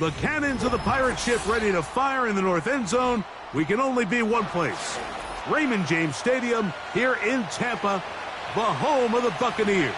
The cannons of the pirate ship ready to fire in the north end zone. We can only be one place. Raymond James Stadium here in Tampa, the home of the Buccaneers.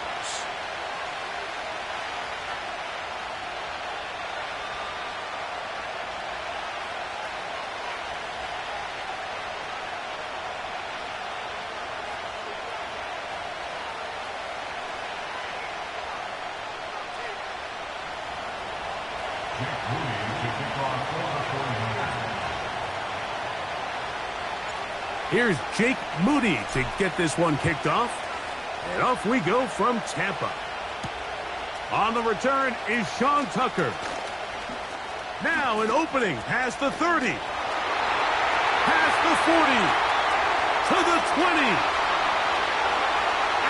Here's Jake Moody to get this one kicked off. And off we go from Tampa. On the return is Sean Tucker. Now an opening past the 30. Past the 40. To the 20.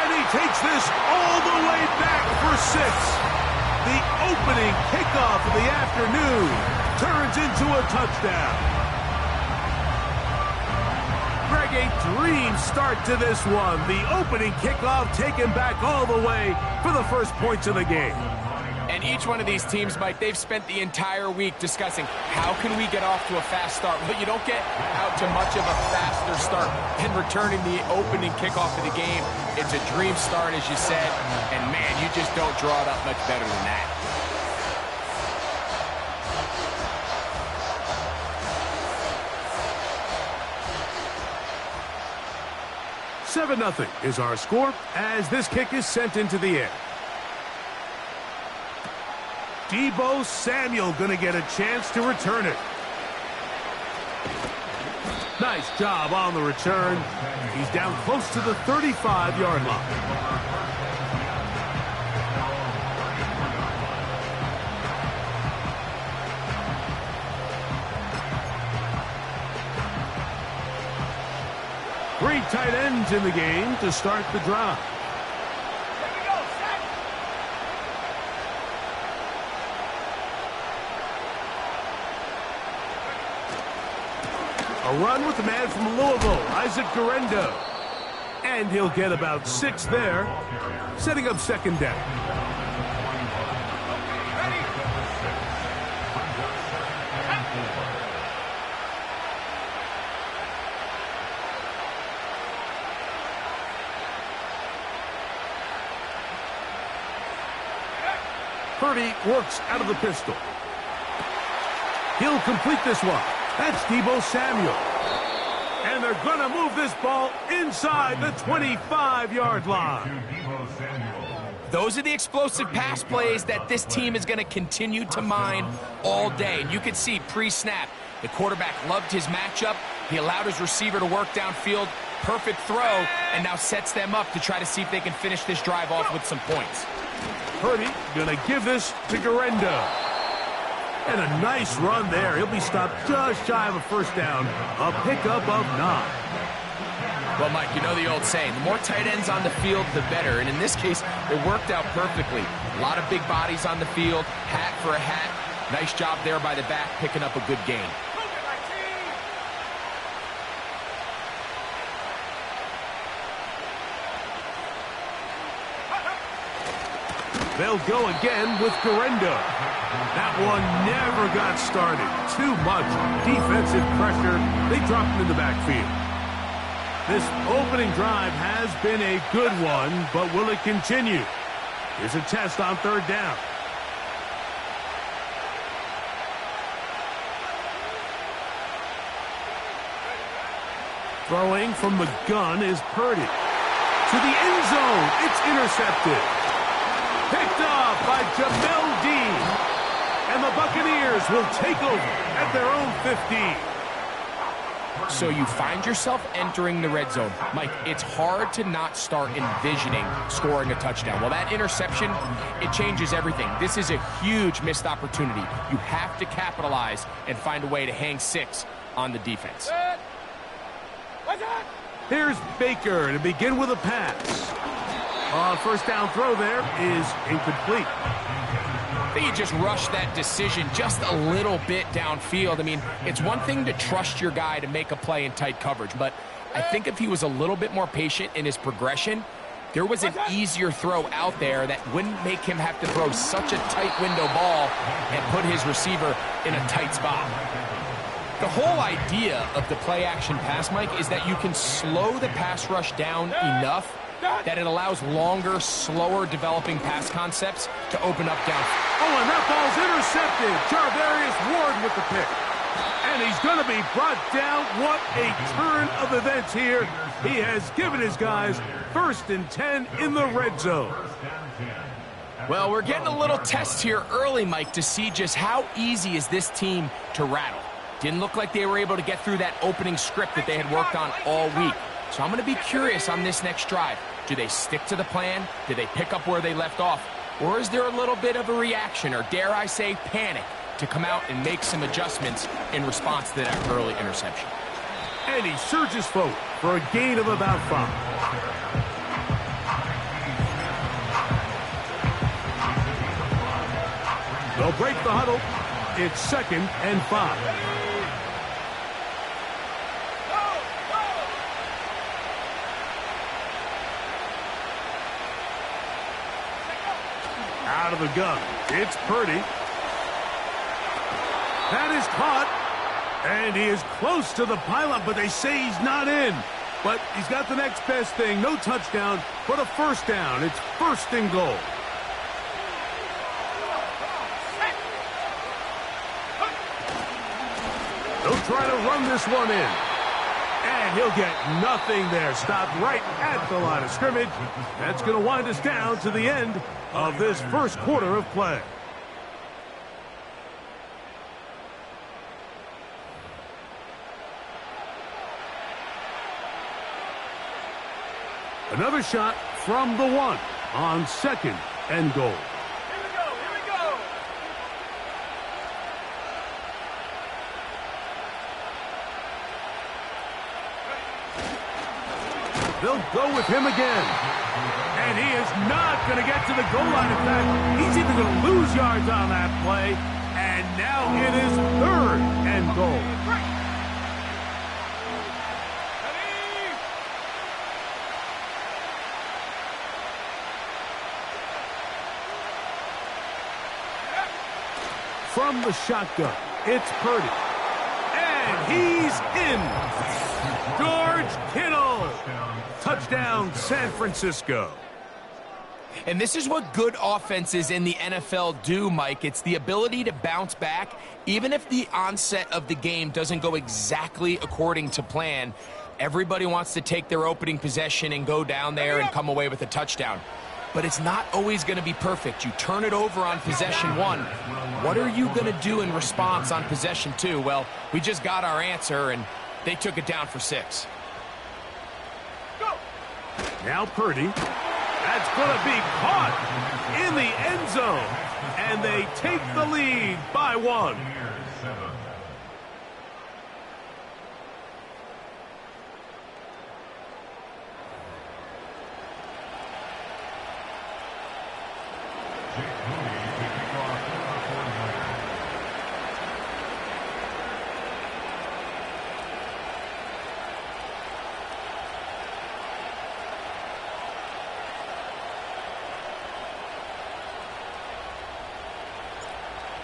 And he takes this all the way back for 6. The opening kickoff of the afternoon turns into a touchdown. Greg, a dream start to this one. The opening kickoff taken back all the way for the first points of the game. And each one of these teams, Mike, they've spent the entire week discussing how can we get off to a fast start. But you don't get out to much of a faster start than returning the opening kickoff of the game. It's a dream start, as you said. And, man, you just don't draw it up much better than that. 7-0 is our score as this kick is sent into the air. Deebo Samuel going to get a chance to return it. Nice job on the return. He's down close to the 35-yard line. Three tight ends in the game to start the drive. A run with the man from Louisville, Isaac Guerendo. And he'll get about 6 there, setting up second down. Purdy works out of the pistol. He'll complete this one. That's Deebo Samuel. And they're going to move this ball inside the 25-yard line. Those are the explosive pass plays that this team is going to continue to mine all day. And you can see pre-snap, the quarterback loved his matchup. He allowed his receiver to work downfield. Perfect throw, and now sets them up to try to see if they can finish this drive off with some points. Purdy going to give this to Guerendo. And a nice run there. He'll be stopped just shy of a first down. A pickup of 9. Well, Mike, you know the old saying, the more tight ends on the field, the better. And in this case, it worked out perfectly. A lot of big bodies on the field, hat for a hat. Nice job there by the back, picking up a good gain. They'll go again with Guerendo. That one never got started. Too much defensive pressure. They dropped him in the backfield. This opening drive has been a good one, but will it continue? Here's a test on third down. Throwing from the gun is Purdy. To the end zone. It's intercepted. Picked off by Jamel Dean. And the Buccaneers will take over at their own 15. So you find yourself entering the red zone. Mike, it's hard to not start envisioning scoring a touchdown. Well, that interception, it changes everything. This is a huge missed opportunity. You have to capitalize and find a way to hang 6 on the defense. Here's Baker to begin with a pass. First down throw there is incomplete. I think he just rushed that decision just a little bit downfield. I mean, it's one thing to trust your guy to make a play in tight coverage, but I think if he was a little bit more patient in his progression, there was an easier throw out there that wouldn't make him have to throw such a tight window ball and put his receiver in a tight spot. The whole idea of the play-action pass, Mike, is that you can slow the pass rush down enough that it allows longer, slower developing pass concepts to open up down. Oh, and that ball's intercepted. Charvarius Ward with the pick. And he's going to be brought down. What a turn of events here. He has given his guys 1st and 10 in the red zone. Well, we're getting a little test here early, Mike, to see just how easy is this team to rattle. Didn't look like they were able to get through that opening script that they had worked on all week. So I'm going to be curious on this next drive. Do they stick to the plan? Do they pick up where they left off? Or is there a little bit of a reaction, or dare I say panic, to come out and make some adjustments in response to that early interception? And he surges forward for a gain of about 5. They'll break the huddle. It's 2nd and 5. Out of the gun, it's Purdy. That is caught, and he is close to the pylon, but they say he's not in. But he's got the next best thing. No touchdown, but a 1st down. It's 1st and goal. They'll try to run this one in. And he'll get nothing there. Stopped right at the line of scrimmage. That's going to wind us down to the end of this 1st quarter of play. Another shot from the 1 on 2nd and goal. They'll go with him again. And he is not going to get to the goal line. In fact, he's even going to lose yards on that play. And now it is 3rd and goal. From the shotgun, it's Purdy. And he's in. George Kittle. Touchdown, San Francisco. And this is what good offenses in the NFL do, Mike. It's the ability to bounce back, even if the onset of the game doesn't go exactly according to plan. Everybody wants to take their opening possession and go down there and come away with a touchdown. But it's not always going to be perfect. You turn it over on possession 1. What are you going to do in response on possession 2? Well, we just got our answer, and they took it down for 6. Now Purdy. That's going to be caught in the end zone. And they take the lead by 1.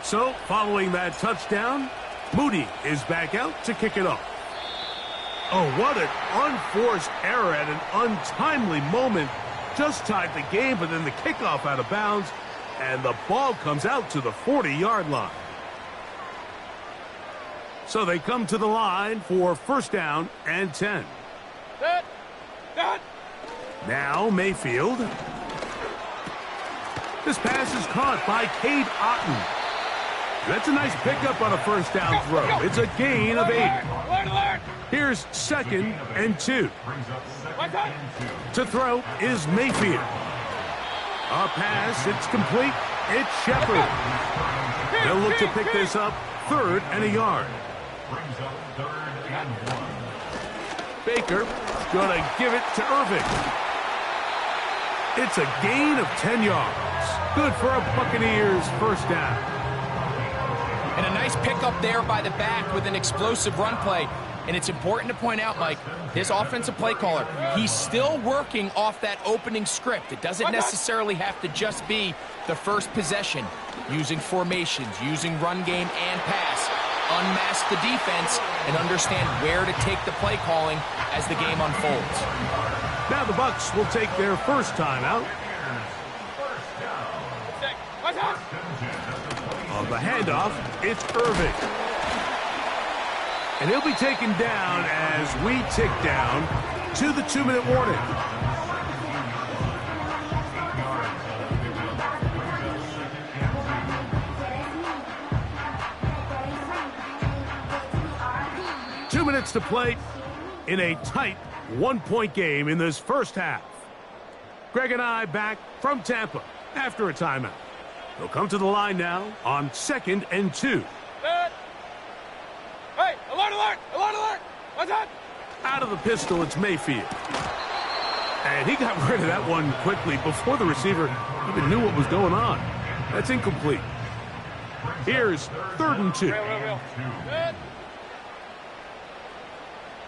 So, following that touchdown, Moody is back out to kick it off. Oh, what an unforced error at an untimely moment. Just tied the game, but then the kickoff out of bounds, and the ball comes out to the 40-yard line. So they come to the line for 1st down and 10. Now Mayfield. This pass is caught by Cade Otton. That's a nice pickup on a 1st down throw. It's a gain of 8. Here's 2nd and 2. To throw is Mayfield. A pass, it's complete. It's Shepard. They'll look to pick this up 3rd and a yard. Baker going to give it to Irving. It's a gain of 10 yards. Good for a Buccaneers 1st down. And a nice pickup there by the back with an explosive run play. And it's important to point out, Mike, this offensive play caller, he's still working off that opening script. It doesn't necessarily have to just be the first possession. Using formations, using run game and pass. Unmask the defense and understand where to take the play calling as the game unfolds. Now the Bucs will take their first timeout. On the handoff, it's Irving. And he'll be taken down as we tick down to the 2-minute warning. Two minutes to play in a tight one-point game in this first half. Greg and I back from Tampa after a timeout. They'll come to the line now on 2nd and 2. Hey, alert, alert, alert, alert! What's up? Out of the pistol, it's Mayfield. And he got rid of that one quickly before the receiver even knew what was going on. That's incomplete. Here's 3rd and 2. Real. Good.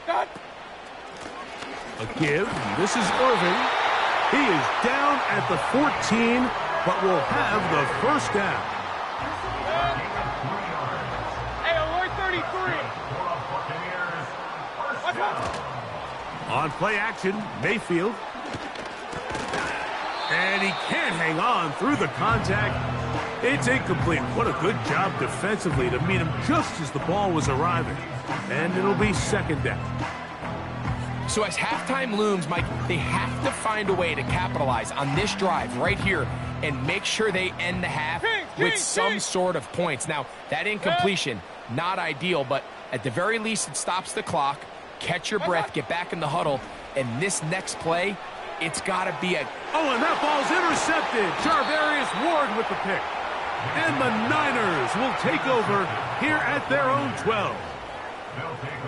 Good. A give. This is Irving. He is down at the 14, but will have the first down. Hey, alert 33. What's up? On play action, Mayfield. And he can't hang on through the contact. It's incomplete. What a good job defensively to meet him just as the ball was arriving. And it'll be 2nd down. So as halftime looms, Mike, they have to find a way to capitalize on this drive right here and make sure they end the half with some sort of points. Now, that incompletion, not ideal, but at the very least it stops the clock. Catch your breath, get back in the huddle, and this next play, it's got to be a... Oh, and that ball's intercepted. Charvarius Ward with the pick. And the Niners will take over here at their own 12.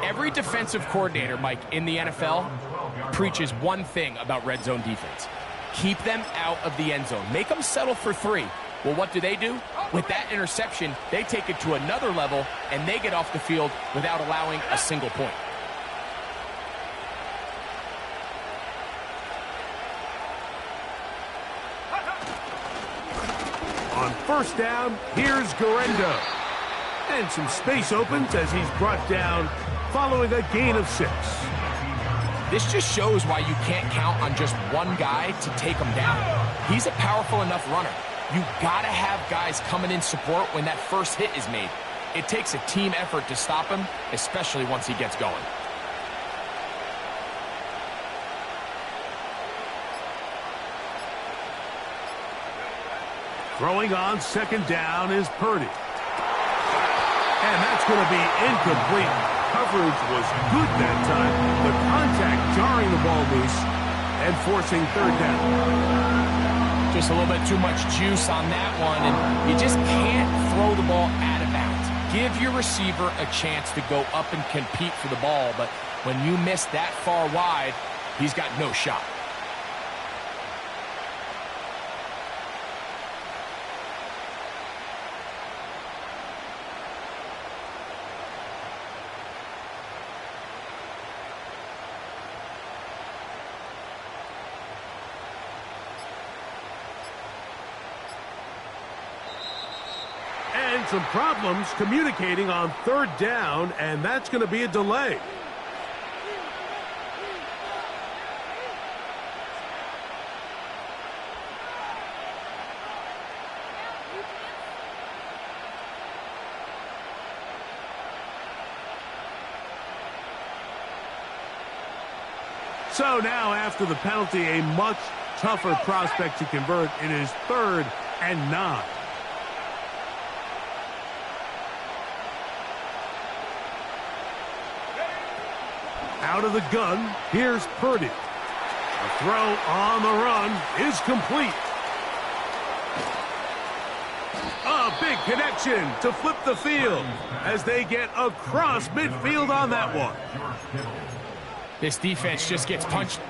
Every defensive coordinator, Mike, in the NFL preaches one thing about red zone defense. Keep them out of the end zone. Make them settle for 3. Well, what do? With that interception, they take it to another level, and they get off the field without allowing a single point. On 1st down, here's Garendo. And some space opens as he's brought down following a gain of 6. This just shows why you can't count on just one guy to take him down. He's a powerful enough runner. You gotta have guys coming in support when that first hit is made. It takes a team effort to stop him, especially once he gets going. Throwing on 2nd down is Purdy. And that's going to be incomplete. Coverage was good that time. The contact jarring the ball loose and forcing 3rd down. Just a little bit too much juice on that one, and you just can't throw the ball out of bounds. Give your receiver a chance to go up and compete for the ball, but when you miss that far wide, he's got no shot. And some problems communicating on 3rd down, and that's going to be a delay. So now, after the penalty, a much tougher prospect to convert. It is 3rd and 9. Out of the gun, here's Purdy. The throw on the run is complete. A big connection to flip the field as they get across midfield on that one. This defense just gets punched.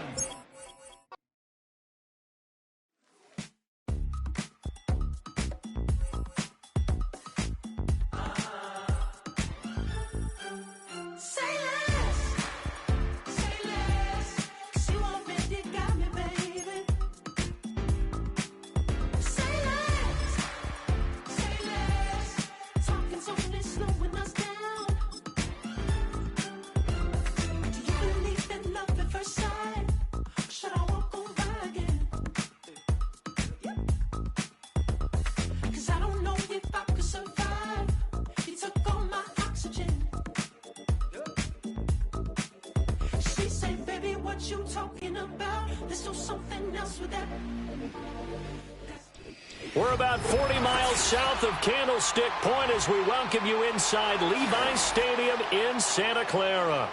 what you talking about. Let's do something else with that. We're about 40 miles south of Candlestick Point as we welcome you inside Levi's Stadium in Santa Clara.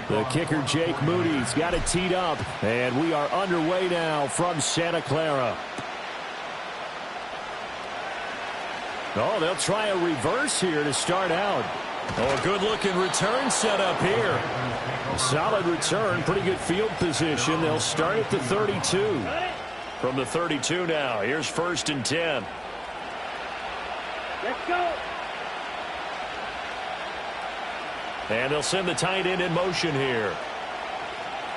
The kicker, Jake Moody's got it teed up, and we are underway now from Santa Clara. Oh, they'll try a reverse here to start out. Oh, a good-looking return set up here. A solid return, pretty good field position. They'll start at the 32. From the 32 now, here's 1st and 10. Let's go. And they'll send the tight end in motion here.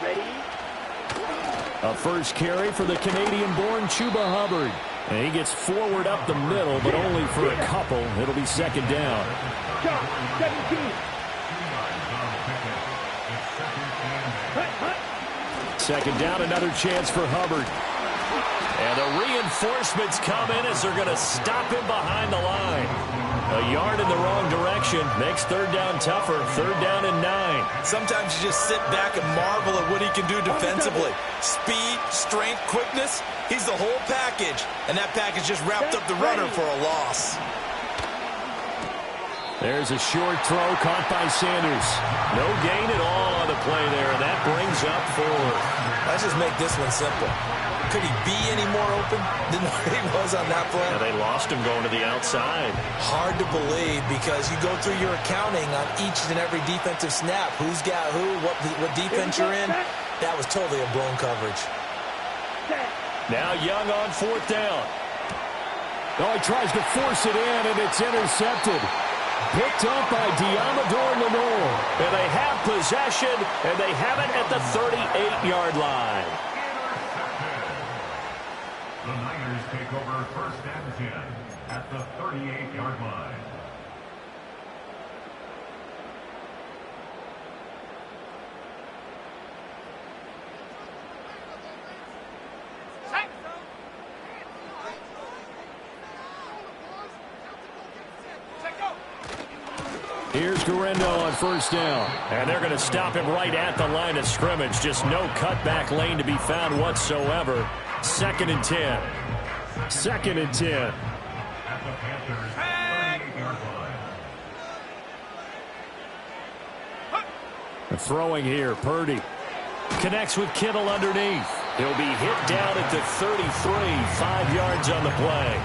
Ready? A first carry for the Canadian-born Chuba Hubbard. And he gets forward up the middle, but only for a couple. It'll be 2nd down. Shot, 17. 2nd down, another chance for Hubbard. And the reinforcements come in as they're going to stop him behind the line. A yard in the wrong direction makes 3rd down tougher. 3rd down and 9. Sometimes you just sit back and marvel at what he can do defensively. Speed, strength, quickness. He's the whole package. And that package just wrapped up the runner for a loss. There's a short throw caught by Sanders. No gain at all on the play there. And that brings up 4th. Let's just make this one simple. Could he be any more open than what he was on that play? Yeah, they lost him going to the outside. Hard to believe because you go through your accounting on each and every defensive snap. Who's got who, what defense you're in. That was totally a blown coverage. Now Young on 4th down. Oh, he tries to force it in, and it's intercepted. Picked up by Diamador Lenore. And they have possession, and they have it at the 38-yard line. The Niners take over 1st and 10 at the 38-yard line. Here's Guerrero on 1st down. And they're going to stop him right at the line of scrimmage. Just no cutback lane to be found whatsoever. 2nd and 10. 2nd and 10. At the Panthers' 38-yard line. Throwing here, Purdy. Connects with Kittle underneath. He'll be hit down at the 33. 5 yards on the play.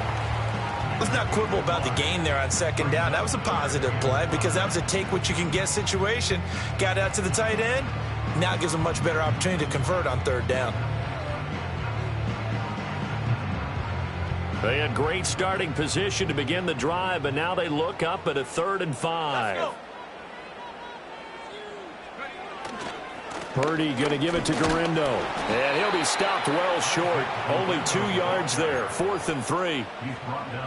Let's not quibble about the gain there on 2nd down. That was a positive play because that was a take-what-you-can-get situation. Got out to the tight end. Now it gives them a much better opportunity to convert on 3rd down. They had great starting position to begin the drive, but now they look up at a 3rd and 5. Purdy going to give it to Guerrero. And he'll be stopped well short. Only 2 yards there. 4th and 3.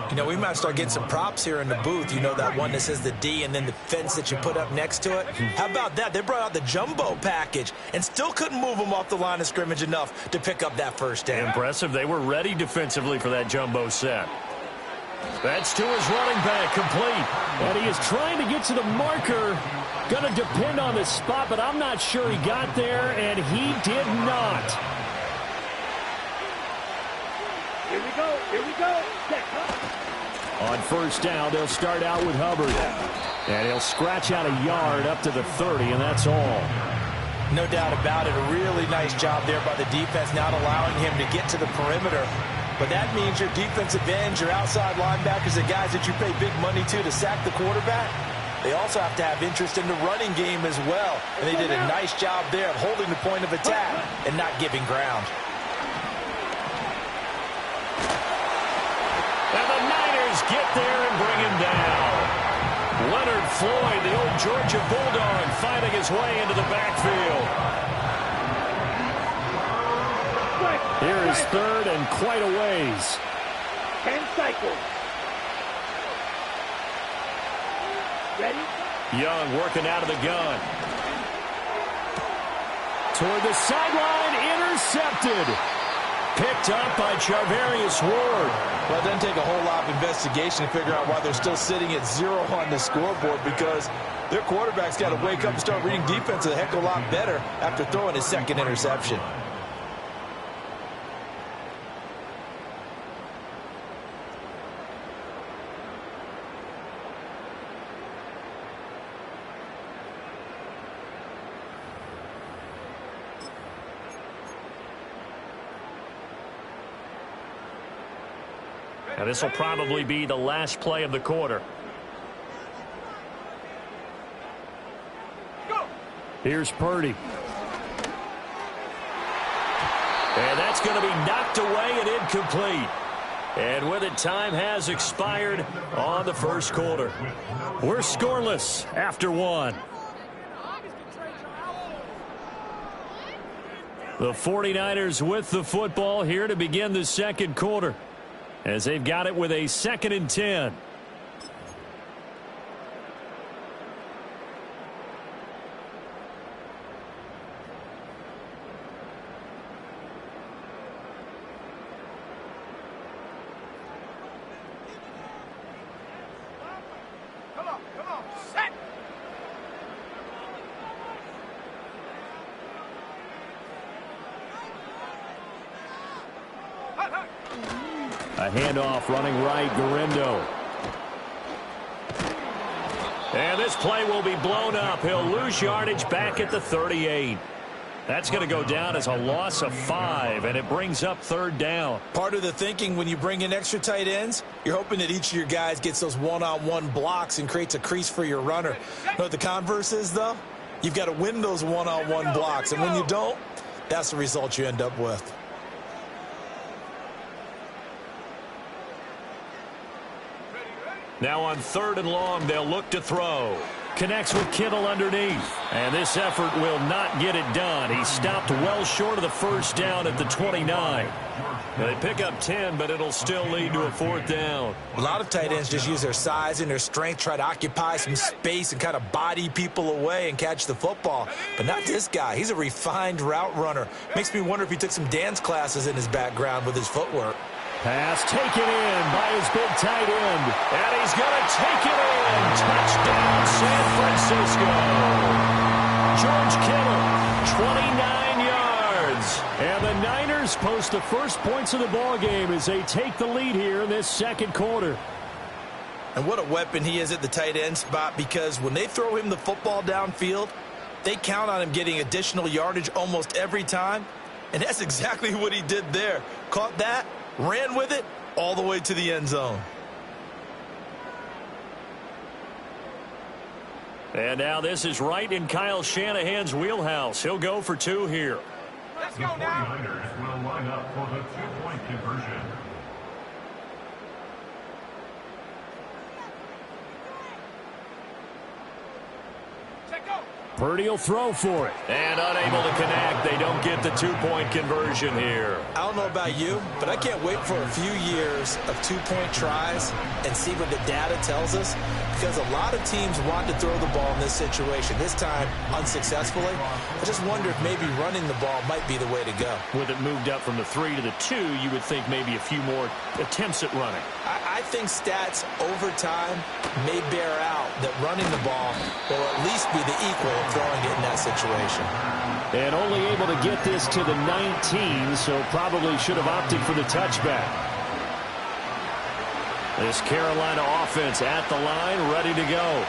You know, we might start getting some props here in the booth. You know, that one that says the D and then the fence that you put up next to it. How about that? They brought out the jumbo package and still couldn't move them off the line of scrimmage enough to pick up that 1st down. Impressive. They were ready defensively for that jumbo set. That's to his running back, complete. And he is trying to get to the marker. Going to depend on the spot, but I'm not sure he got there, and he did not. Here we go. Here we go. On 1st down, they'll start out with Hubbard. And he'll scratch out a yard up to the 30, and that's all. No doubt about it. A really nice job there by the defense, not allowing him to get to the perimeter. But that means your defensive ends, your outside linebackers, the guys that you pay big money to sack the quarterback, they also have to have interest in the running game as well. And they did a nice job there of holding the point of attack and not giving ground. And the Niners get there and bring him down. Leonard Floyd, the old Georgia Bulldog, finding his way into the backfield. Here his third and quite a ways. 10 cycles. Ready? Young working out of the gun. Toward the sideline, intercepted. Picked up by Charvarius Ward. Well, it doesn't take a whole lot of investigation to figure out why they're still sitting at 0 on the scoreboard, because their quarterback's got to wake up and start reading defense a heck of a lot better after throwing his second interception. And this will probably be the last play of the quarter. Here's Purdy. And that's going to be knocked away and incomplete. And with it, time has expired on the first quarter. We're scoreless after one. The 49ers with the football here to begin the second quarter, as they've got it with a 2nd and 10. A handoff running right, Garindo. And this play will be blown up. He'll lose yardage back at the 38. That's going to go down as a loss of 5, and it brings up 3rd down. Part of the thinking when you bring in extra tight ends, you're hoping that each of your guys gets those one-on-one blocks and creates a crease for your runner. You know what the converse is, though? You've got to win those one-on-one blocks, and when you don't, that's the result you end up with. Now on 3rd and long, they'll look to throw. Connects with Kittle underneath. And this effort will not get it done. He stopped well short of the first down at the 29. They pick up 10, but it'll still lead to a 4th down. A lot of tight ends just use their size and their strength, try to occupy some space and kind of body people away and catch the football. But not this guy. He's a refined route runner. Makes me wonder if he took some dance classes in his background with his footwork. Pass taken in by his big tight end. And he's going to take it in. Touchdown, San Francisco. George Kittle, 29 yards. And the Niners post the first points of the ballgame as they take the lead here in this second quarter. And what a weapon he is at the tight end spot, because when they throw him the football downfield, they count on him getting additional yardage almost every time. And that's exactly what he did there. Caught that, ran with it all the way to the end zone. And now this is right in Kyle Shanahan's wheelhouse. He'll go for 2 here. Let's go now. The 49ers will line up for the 2-point conversion. Purdy will throw for it. And unable to connect. They don't get the 2-point conversion here. I don't know about you, but I can't wait for a few years of 2-point tries and see what the data tells us, because a lot of teams want to throw the ball in this situation. This time, unsuccessfully. I just wonder if maybe running the ball might be the way to go. With it moved up from the 3 to the 2, you would think maybe a few more attempts at running. I think stats over time may bear out that running the ball will at least be the equal of throwing it in that situation. And only able to get this to the 19, so probably should have opted for the touchback. This Carolina offense at the line, ready to go.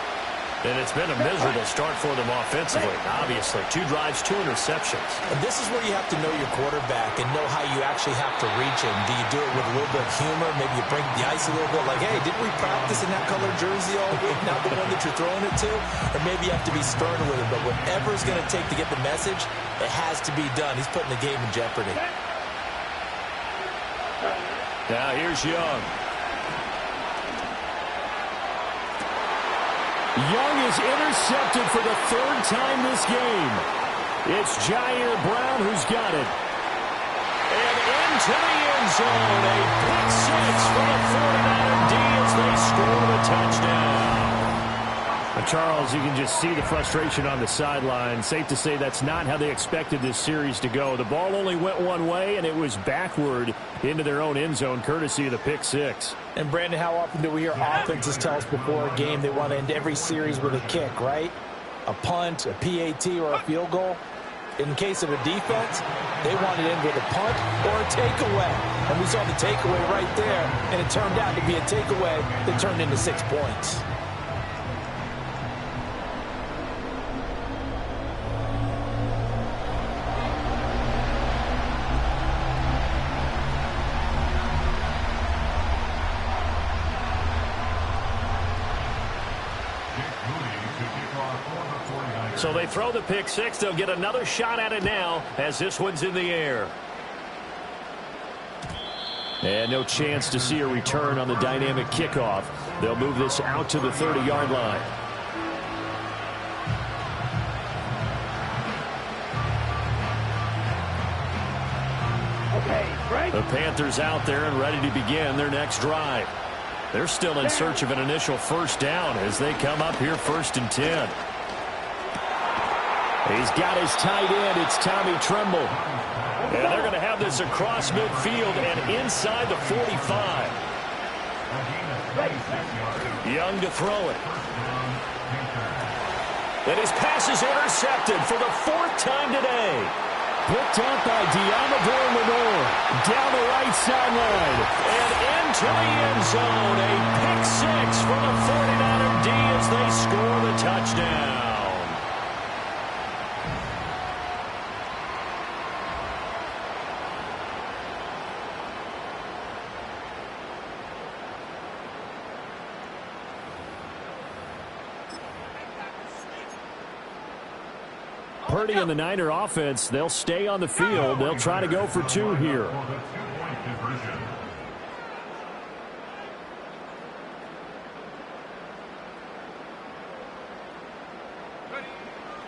And it's been a miserable start for them offensively, obviously. 2 drives, 2 interceptions. And this is where you have to know your quarterback and know how you actually have to reach him. Do you do it with a little bit of humor? Maybe you break the ice a little bit, like, hey, didn't we practice in that color jersey all week, not the one that you're throwing it to? Or maybe you have to be stern with it. But whatever it's going to take to get the message, it has to be done. He's putting the game in jeopardy. Now here's Young. Young is intercepted for the 3rd time this game. It's Jair Brown who's got it. And into the end zone. A pick six for the 49er D as they score the touchdown. Charles, you can just see the frustration on the sideline. Safe to say that's not how they expected this series to go. The ball only went one way, and it was backward into their own end zone, courtesy of the pick six. And, Brandon, how often do we hear offenses tell us before a game they want to end every series with a kick, right? A punt, a PAT, or a field goal. In case of a defense, they wanted to end with a punt or a takeaway. And we saw the takeaway right there, and it turned out to be a takeaway that turned into 6 points. So they throw the pick six. They'll get another shot at it now as this one's in the air. And no chance to see a return on the dynamic kickoff. They'll move this out to the 30-yard line. Okay, Frank. The Panthers out there and ready to begin their next drive. They're still in search of an initial first down as they come up here 1st and 10. He's got his tight end. It's Tommy Tremble. And they're going to have this across midfield and inside the 45. Young to throw it. And his pass is intercepted for the 4th time today. Picked up by Diamador Lenore. Down the right sideline. And into the end zone. A pick six for the 49er D as they score the touchdown. Purdy and the Niner offense, they'll stay on the field. They'll try to go for 2 here.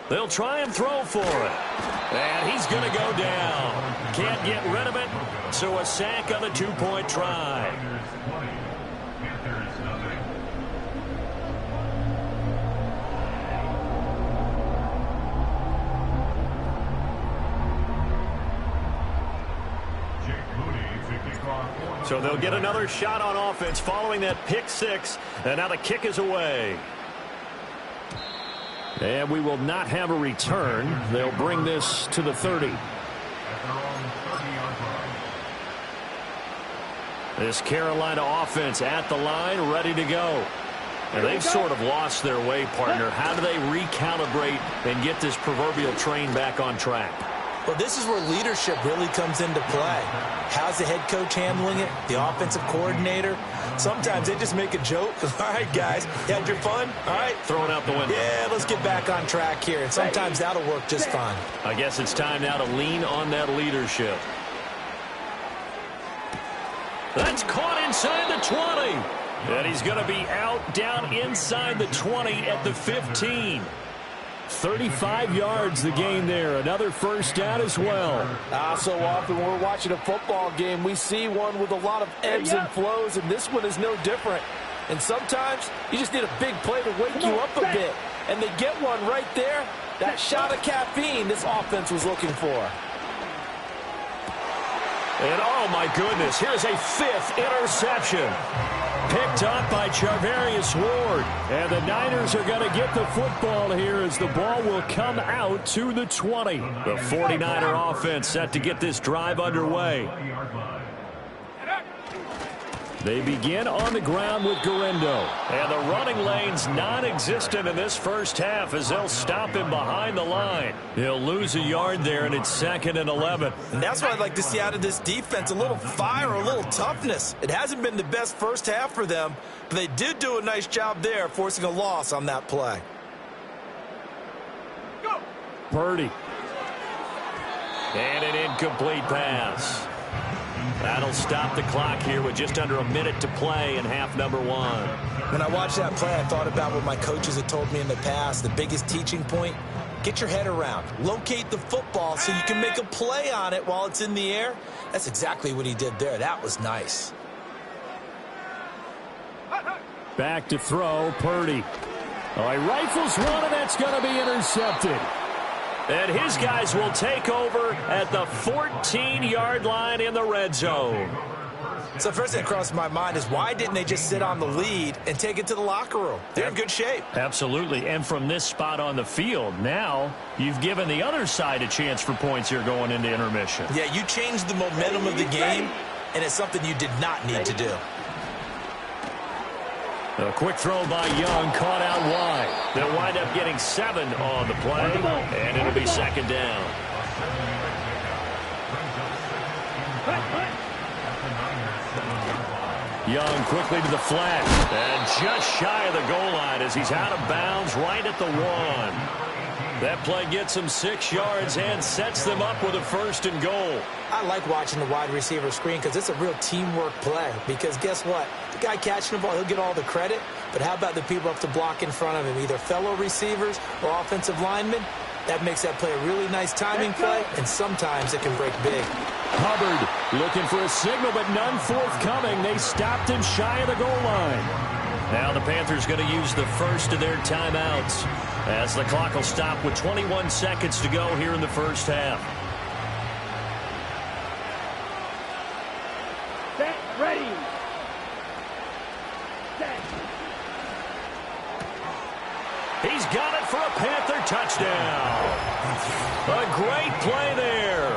They'll try and throw for it. And he's going to go down. Can't get rid of it. So a sack on the 2-point try. So they'll get another shot on offense following that pick six. And now the kick is away. And we will not have a return. They'll bring this to the 30. This Carolina offense at the line, ready to go. And they've sort of lost their way, partner. How do they recalibrate and get this proverbial train back on track? Well, this is where leadership really comes into play. How's the head coach handling it? The offensive coordinator? Sometimes they just make a joke. All right, guys, you had your fun? All right. Throw it out the window. Yeah, let's get back on track here. And sometimes that'll work just fine. I guess it's time now to lean on that leadership. That's caught inside the 20. And he's going to be out down inside the 20 at the 15. 35 yards the gain there. Another first down as well. So often when we're watching a football game, we see one with a lot of ebbs and flows, and this one is no different. And sometimes you just need a big play to wake you up a bit. And they get one right there. That shot of caffeine this offense was looking for. And oh my goodness, here's a 5th interception. Picked up by Charvarius Ward. And the Niners are going to get the football here as the ball will come out to the 20. The 49er offense set to get this drive underway. They begin on the ground with Guerendo. And the running lane's non-existent in this first half as they'll stop him behind the line. He'll lose a yard there, and it's 2nd and 11. And that's what I'd like to see out of this defense, a little fire, a little toughness. It hasn't been the best first half for them, but they did do a nice job there forcing a loss on that play. Go. Purdy. And an incomplete pass. That'll stop the clock here with just under a minute to play in half number 1. When I watched that play, I thought about what my coaches had told me in the past. The biggest teaching point, Get your head around. Locate the football so you can make a play on it while it's in the air. That's exactly what he did there. That was nice. Back to throw, Purdy. Oh, he rifles one, and that's going to be intercepted. And his guys will take over at the 14-yard line in the red zone. So first thing that crossed my mind is why didn't they just sit on the lead and take it to the locker room? They're in good shape. Absolutely. And from this spot on the field, now you've given the other side a chance for points here going into intermission. Yeah, you changed the momentum of the game, and it's something you did not need to do. A quick throw by Young, caught out wide. They'll wind up getting 7 on the play, and it'll be second down. Young quickly to the flat, and just shy of the goal line as he's out of bounds right at the 1. That play gets him 6 yards and sets them up with a 1st and goal. I like watching the wide receiver screen because it's a real teamwork play. Because guess what? The guy catching the ball, he'll get all the credit. But how about the people up to block in front of him, either fellow receivers or offensive linemen? That makes that play a really nice timing play, and sometimes it can break big. Hubbard looking for a signal, but none forthcoming. They stopped him shy of the goal line. Now the Panthers going to use the first of their timeouts as the clock will stop with 21 seconds to go here in the first half. Set, ready. Set. He's got it for a Panther touchdown. A great play there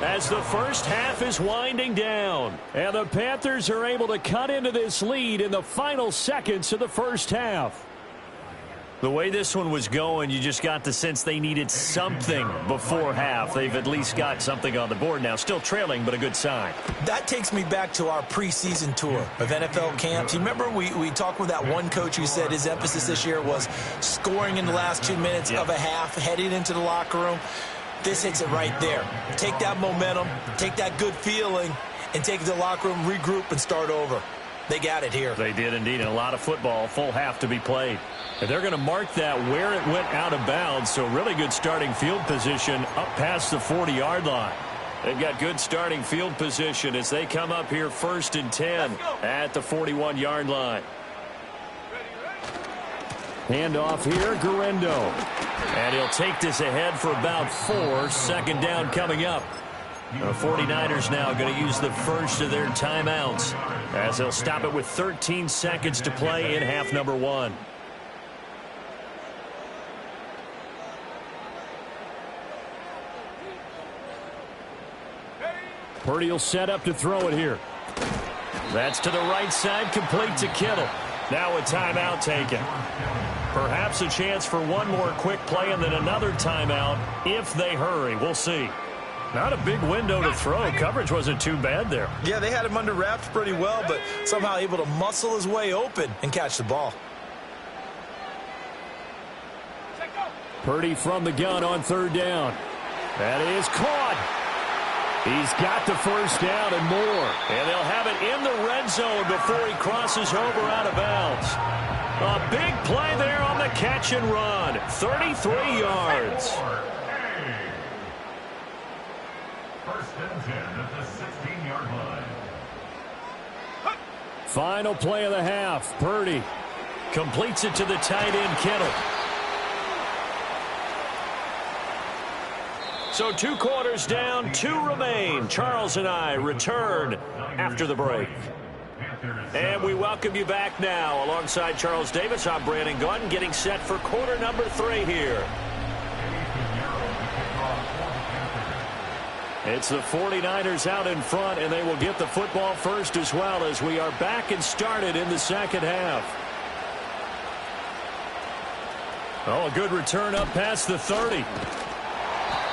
as the first half is winding down. And the Panthers are able to cut into this lead in the final seconds of the first half. The way this one was going, you just got the sense they needed something before half. They've at least got something on the board now. Still trailing, but a good sign. That takes me back to our preseason tour of NFL camps. You remember we talked with that one coach who said his emphasis this year was scoring in the last 2 minutes of a half, heading into the locker room. This hits it right there. Take that momentum, take that good feeling, and take it to the locker room, regroup, and start over. They got it here. They did indeed, and a lot of football, full half to be played. And they're going to mark that where it went out of bounds, so really good starting field position up past the 40-yard line. They've got good starting field position as they come up here 1st and 10 at the 41-yard line. Handoff here, Guerrero. And he'll take this ahead for about 4. 2nd down coming up. The 49ers now going to use the first of their timeouts as they'll stop it with 13 seconds to play in half number 1. Purdy will set up to throw it here. That's to the right side, complete to Kittle. Now a timeout taken. Perhaps a chance for one more quick play and then another timeout if they hurry. We'll see. Not a big window to throw. Coverage wasn't too bad there. Yeah, they had him under wraps pretty well, but somehow able to muscle his way open and catch the ball. Purdy from the gun on 3rd down. That is caught. He's got the first down and more. And they'll have it in the red zone before he crosses over out of bounds. A big play there on the catch and run. 33 yards. 1st and 10 at the 16-yard line. Final play of the half. Purdy completes it to the tight end, Kittle. So 2 quarters down, 2 remain. Charles and I return after the break. And we welcome you back now. Alongside Charles Davis, I'm Brandon Gunn, getting set for quarter number 3 here. It's the 49ers out in front, and they will get the football first as well as we are back and started in the second half. Oh, a good return up past the 30.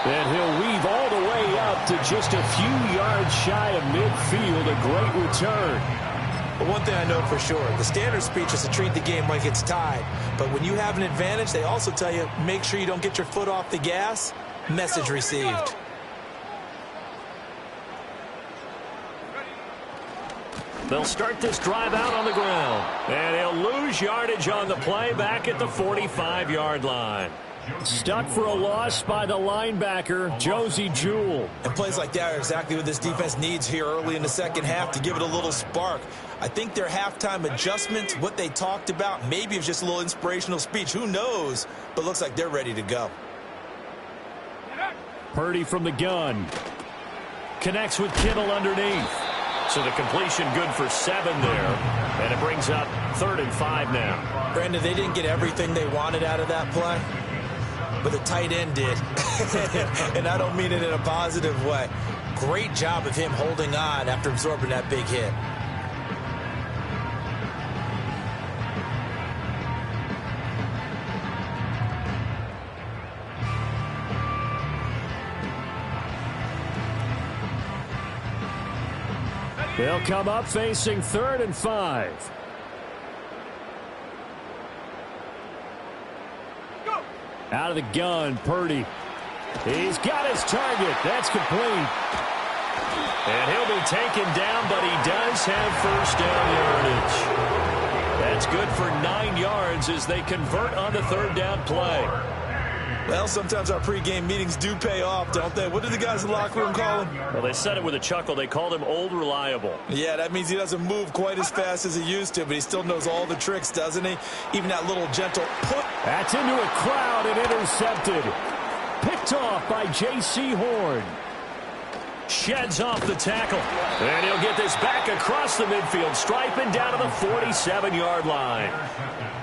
And he'll weave all the way up to just a few yards shy of midfield. A great return. But one thing I know for sure, the standard speech is to treat the game like it's tied. But when you have an advantage, they also tell you, make sure you don't get your foot off the gas. Message received. They'll start this drive out on the ground. And he'll lose yardage on the play back at the 45-yard line. Stuck for a loss by the linebacker, Josie Jewell. And plays like that are exactly what this defense needs here early in the second half to give it a little spark. I think their halftime adjustment, what they talked about, maybe it's just a little inspirational speech. Who knows? But looks like they're ready to go. Purdy from the gun. Connects with Kittle underneath. So the completion good for 7 there. And it brings up 3rd and 5 now. Brandon, they didn't get everything they wanted out of that play, but the tight end did. And I don't mean it in a positive way. Great job of him holding on after absorbing that big hit. They'll come up facing 3rd and 5. Out of the gun, Purdy. He's got his target. That's complete. And he'll be taken down, but he does have first down yardage. That's good for 9 yards as they convert on the 3rd down play. Well, sometimes our pregame meetings do pay off, don't they? What do the guys in the locker room call him? Well, they said it with a chuckle. They called him Old Reliable. Yeah, that means he doesn't move quite as fast as he used to, but he still knows all the tricks, doesn't he? Even that little gentle put. That's into a crowd and intercepted. Picked off by J.C. Horn. Sheds off the tackle. And he'll get this back across the midfield stripe and down to the 47-yard line.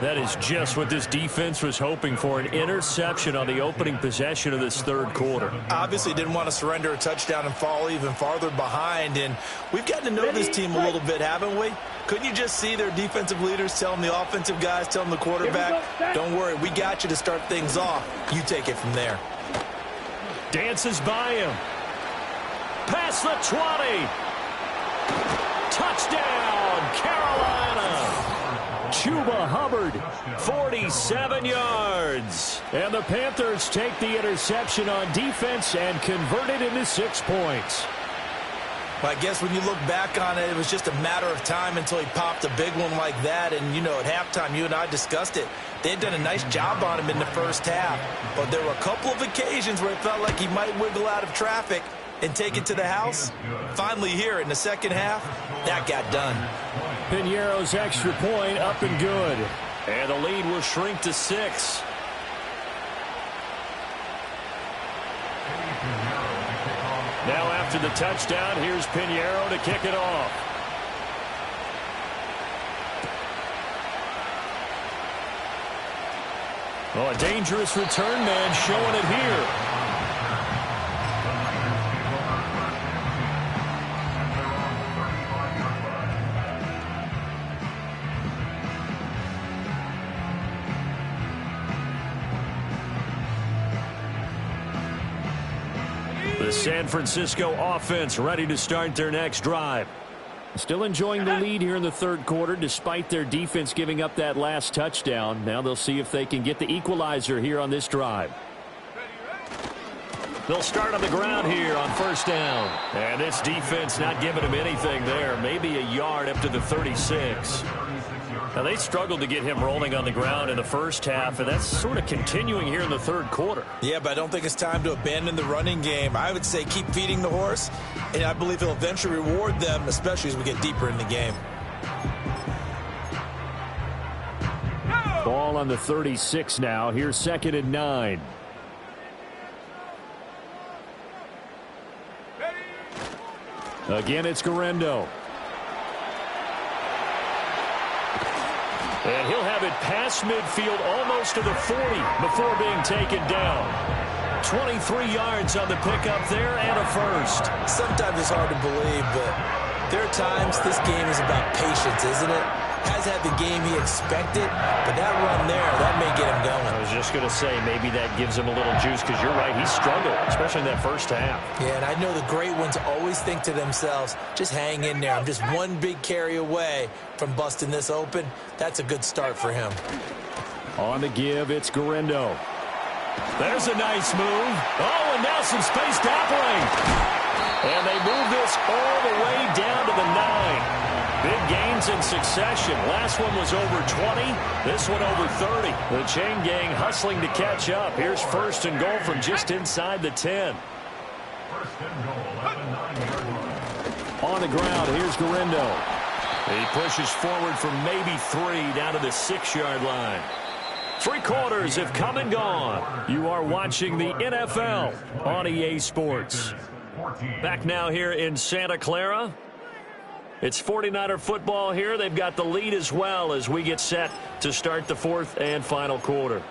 That is just what this defense was hoping for, an interception on the opening possession of this 3rd quarter. Obviously didn't want to surrender a touchdown and fall even farther behind, and we've gotten to know this team a little bit, haven't we? Couldn't you just see their defensive leaders telling the offensive guys, telling the quarterback, don't worry, we got you to start things off. You take it from there. Dances by him. Past the 20. Touchdown, Carolina. Chuba Hubbard, 47 yards. And the Panthers take the interception on defense and convert it into 6 points. Well, I guess when you look back on it, it was just a matter of time until he popped a big one like that. And, you know, at halftime, you and I discussed it. They had done a nice job on him in the first half. But there were a couple of occasions where it felt like he might wiggle out of traffic and take it to the house. Finally here in the second half, that got done. Piñeiro's extra point up and good. And the lead will shrink to 6. Now after the touchdown, here's Piñeiro to kick it off. Oh, a dangerous return man showing it here. The San Francisco offense ready to start their next drive. Still enjoying the lead here in the 3rd quarter despite their defense giving up that last touchdown. Now they'll see if they can get the equalizer here on this drive. They'll start on the ground here on 1st down. And this defense not giving them anything there. Maybe a yard up to the 36. Now, they struggled to get him rolling on the ground in the first half, and that's sort of continuing here in the 3rd quarter. Yeah, but I don't think it's time to abandon the running game. I would say keep feeding the horse, and I believe he'll eventually reward them, especially as we get deeper in the game. Ball on the 36 now. Here's 2nd and 9. Again, it's Guerrero. And he'll have it past midfield almost to the 40 before being taken down. 23 yards on the pickup there and a first. Sometimes it's hard to believe, but there are times this game is about patience, isn't it? Has had the game he expected, but that run there, that may get him going. I was just going to say, maybe that gives him a little juice because you're right, he struggled, especially in that first half. Yeah, and I know the great ones always think to themselves, just hang in there. I'm just one big carry away from busting this open. That's a good start for him. On the give, it's Guerrero. There's a nice move. Oh, and now some space to operate. And they move this all the way down to the 9. Big gains in succession. Last one was over 20. This one over 30. The chain gang hustling to catch up. Here's first and goal from just inside the 10. First and goal at the 9-yard line. On the ground, here's Garindo. He pushes forward for maybe 3 down to the 6-yard line. 3 quarters have come and gone. You are watching the NFL on EA Sports. Back now here in Santa Clara. It's 49er football here. They've got the lead as well as we get set to start the 4th and final quarter.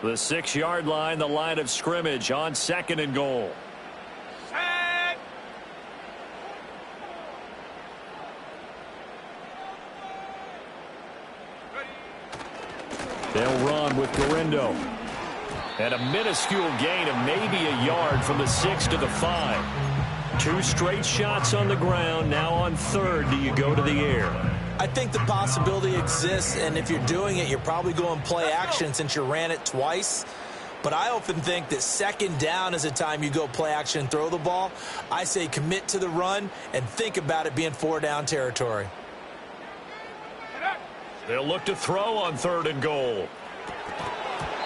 The 6-yard line, the line of scrimmage on 2nd and goal. They'll run with Garindo. And a minuscule gain of maybe a yard from the 6 to the 5. 2 straight shots on the ground. Now on 3rd, do you go to the air? I think the possibility exists, and if you're doing it, you're probably going play action since you ran it twice. But I often think that 2nd down is the time you go play action and throw the ball. I say commit to the run and think about it being 4-down territory. They'll look to throw on 3rd and goal.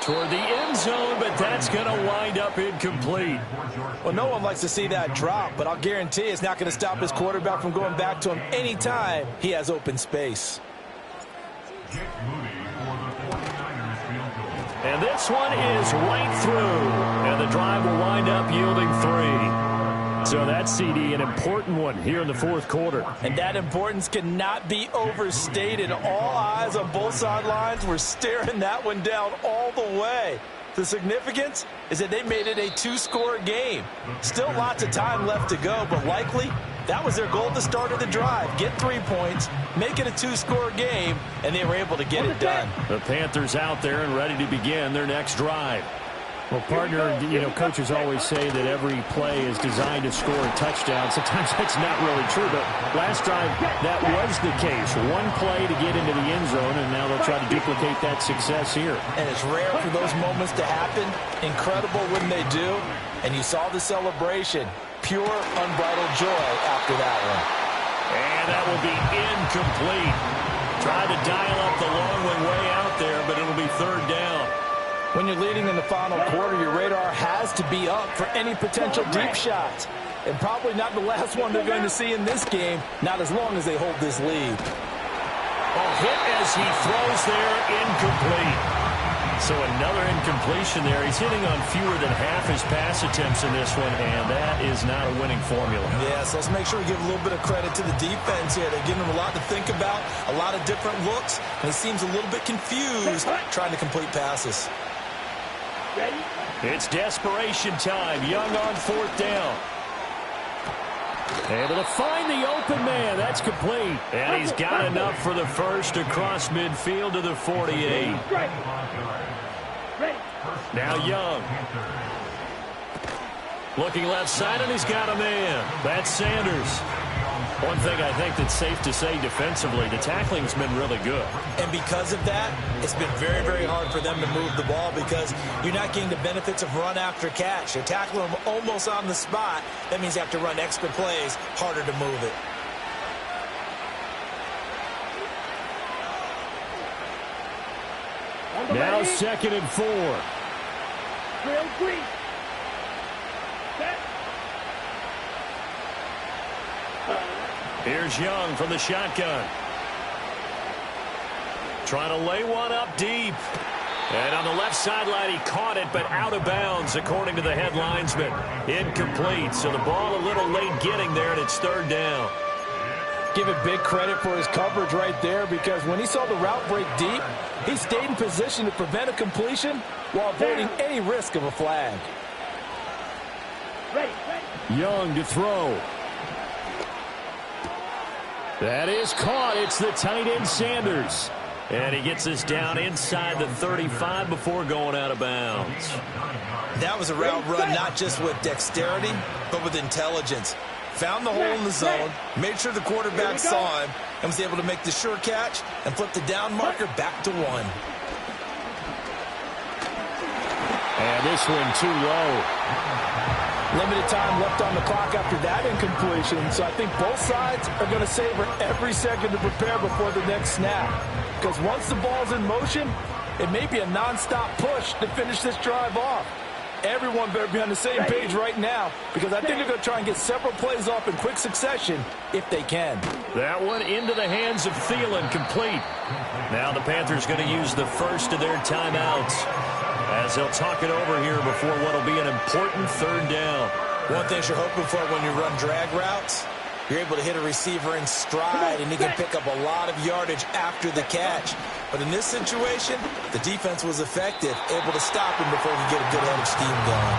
Toward the end zone, but that's going to wind up incomplete. Well, no one likes to see that drop, but I'll guarantee it's not going to stop his quarterback from going back to him anytime he has open space. And this one is right through, and the drive will wind up yielding 3. So that's, CD, an important one here in the 4th quarter. And that importance cannot be overstated. All eyes on both sidelines were staring that one down all the way. The significance is that they made it a 2-score game. Still lots of time left to go, but likely that was their goal at the start of the drive. Get 3 points, make it a 2-score game, and they were able to get it done. The Panthers out there and ready to begin their next drive. Well, partner, coaches always say that every play is designed to score a touchdown. Sometimes that's not really true, but last drive, that was the case. 1 play to get into the end zone, and now they'll try to duplicate that success here. And it's rare for those moments to happen. Incredible when they do. And you saw the celebration. Pure, unbridled joy after that one. And that will be incomplete. Tried to dial up the long one way out there, but it'll be 3rd down. When you're leading in the final quarter, your radar has to be up for any potential deep shots. And probably not the last one they're going to see in this game, not as long as they hold this lead. Hit as he throws there, incomplete. So another incompletion there. He's hitting on fewer than half his pass attempts in this one, and that is not a winning formula. Yeah, so let's make sure we give a little bit of credit to the defense here. They're giving him a lot to think about, a lot of different looks, and he seems a little bit confused trying to complete passes. It's desperation time. Young on 4th down. Able to find the open man. That's complete. And he's got enough for the first across midfield to the 48. Now Young. Looking left side, and he's got a man. That's Sanders. One thing I think that's safe to say defensively, the tackling's been really good. And because of that, it's been very, very hard for them to move the ball because you're not getting the benefits of run after catch. You're tackling them almost on the spot. That means you have to run extra plays, harder to move it. Now 2nd and 4. Real green. Here's Young from the shotgun. Trying to lay one up deep. And on the left sideline, he caught it, but out of bounds, according to the head linesman. Incomplete, so the ball a little late getting there, and it's 3rd down. Give it big credit for his coverage right there because when he saw the route break deep, he stayed in position to prevent a completion while avoiding any risk of a flag. Young to throw. That is caught. It's the tight end Sanders. And he gets us down inside the 35 before going out of bounds. That was a route run not just with dexterity, but with intelligence. Found the hole in the zone, made sure the quarterback saw him, and was able to make the sure catch and flip the down marker back to 1. And this one too low. Limited time left on the clock after that incompletion, so I think both sides are going to savor every second to prepare before the next snap. Because once the ball's in motion, it may be a nonstop push to finish this drive off. Everyone better be on the same page right now, because I think they're going to try and get several plays off in quick succession if they can. That one into the hands of Thielen, complete. Now the Panthers going to use the first of their timeouts as they'll talk it over here before what will be an important third down. One thing you're hoping for when you run drag routes, you're able to hit a receiver in stride, and he can pick up a lot of yardage after the catch. But in this situation, the defense was effective, able to stop him before he could get a good head of steam going.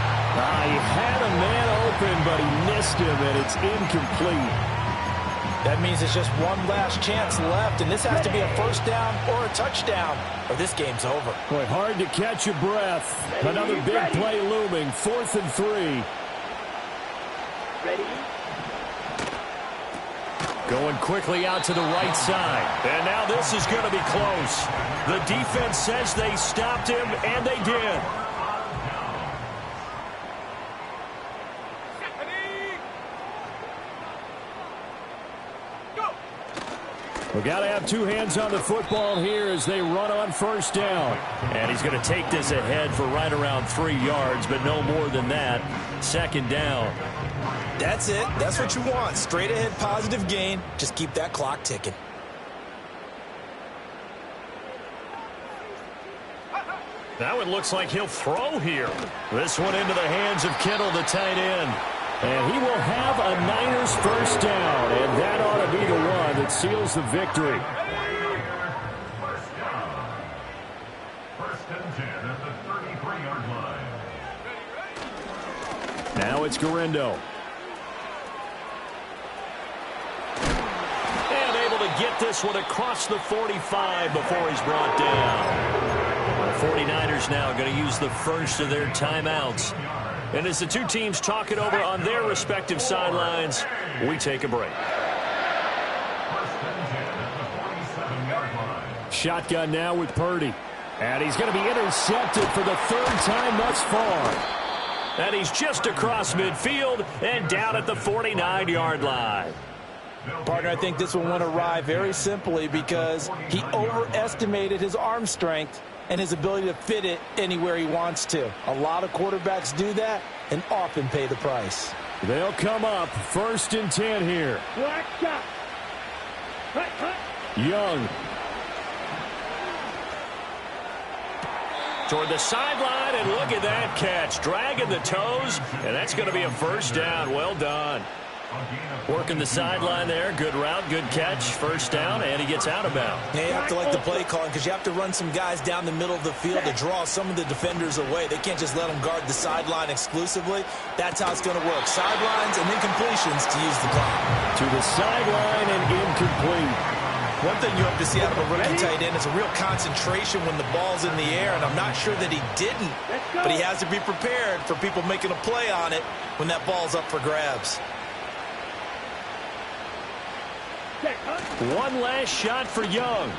He had a man open, but he missed him, and it's incomplete. That means it's just one last chance left, and this has to be a first down or a touchdown, or this game's over. Boy, hard to catch your breath. Another big play looming, 4th and 3. Ready? Going quickly out to the right side. And now this is going to be close. The defense says they stopped him, and they did. We've got to have two hands on the football here as they run on first down. And he's going to take this ahead for right around 3 yards, but no more than that. Second down. That's it. That's what you want. Straight ahead positive gain. Just keep that clock ticking. Now it looks like he'll throw here. This one into the hands of Kittle, the tight end. And he will have a Niners first down, and that ought to be the one that seals the victory. First down. 1st and 10 at the 33-yard line. Now it's Garindo. And able to get this one across the 45 before he's brought down. The 49ers now going to use the first of their timeouts. And as the two teams talk it over on their respective sidelines, we take a break. Shotgun now with Purdy. And he's going to be intercepted for the 3rd time thus far. And he's just across midfield and down at the 49-yard line. Partner, I think this one went awry very simply because he overestimated his arm strength and his ability to fit it anywhere he wants to. A lot of quarterbacks do that and often pay the price. They'll come up 1st and 10 here. Black shot. Young. Toward the sideline, and look at that catch. Dragging the toes, and that's going to be a first down. Well done. Working the sideline there. Good route, good catch. First down, and he gets out of bounds. Yeah, you have to like the play calling because you have to run some guys down the middle of the field to draw some of the defenders away. They can't just let them guard the sideline exclusively. That's how it's going to work. Sidelines and incompletions to use the clock. To the sideline and incomplete. One thing you hope to see out of a rookie tight end is a real concentration when the ball's in the air, and I'm not sure that he didn't, but he has to be prepared for people making a play on it when that ball's up for grabs. One last shot for Young.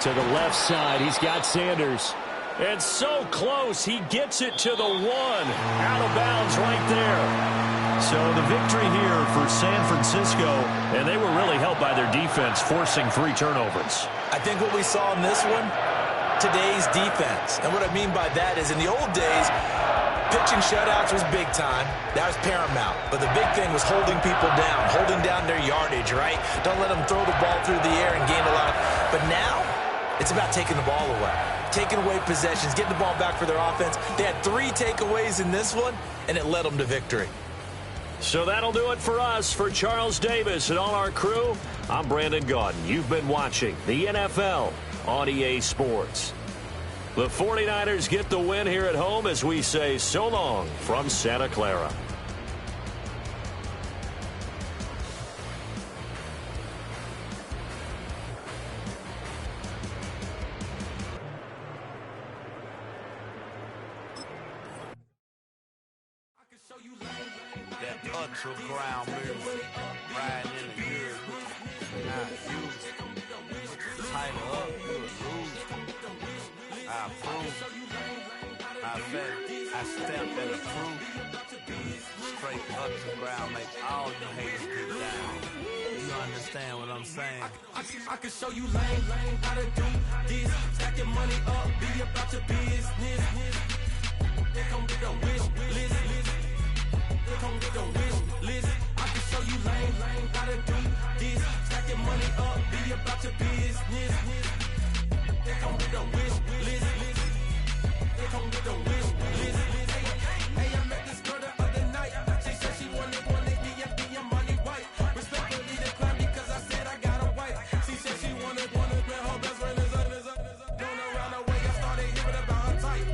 To the left side, he's got Sanders. And so close, he gets it to the 1. Out of bounds right there. So the victory here for San Francisco, and they were really helped by their defense, forcing 3 turnovers. I think what we saw in this one, today's defense. And what I mean by that is in the old days, pitching shutouts was big time. That was paramount. But the big thing was holding people down, holding down their yardage, right? Don't let them throw the ball through the air and gain a lot. But now, it's about taking the ball away. Taking away possessions, getting the ball back for their offense. They had 3 takeaways in this one, and it led them to victory. So that'll do it for us. For Charles Davis and all our crew, I'm Brandon Gaudin. You've been watching the NFL on EA Sports. The 49ers get the win here at home as we say so long from Santa Clara. That ultra ground music, riding in the good, not used. Tighten up, you would lose. I approve. I I said, I stamped and approved. Straight up to ground, make all you haters get down. You understand what I'm saying? I can show you lame, how to do this. Stack your money up, be about your business. They come with a wish list. They come with a wish list. I can show you lame, how to do this. Stack your money up, be about your business. They come with a wish list. They come with a wish list. Hey, I met this girl the other night. She said she wanted be a money white. Respectfully declined because I said I got a wife. She said she wanted man, her best friend is going around the way. I started hearing about her type.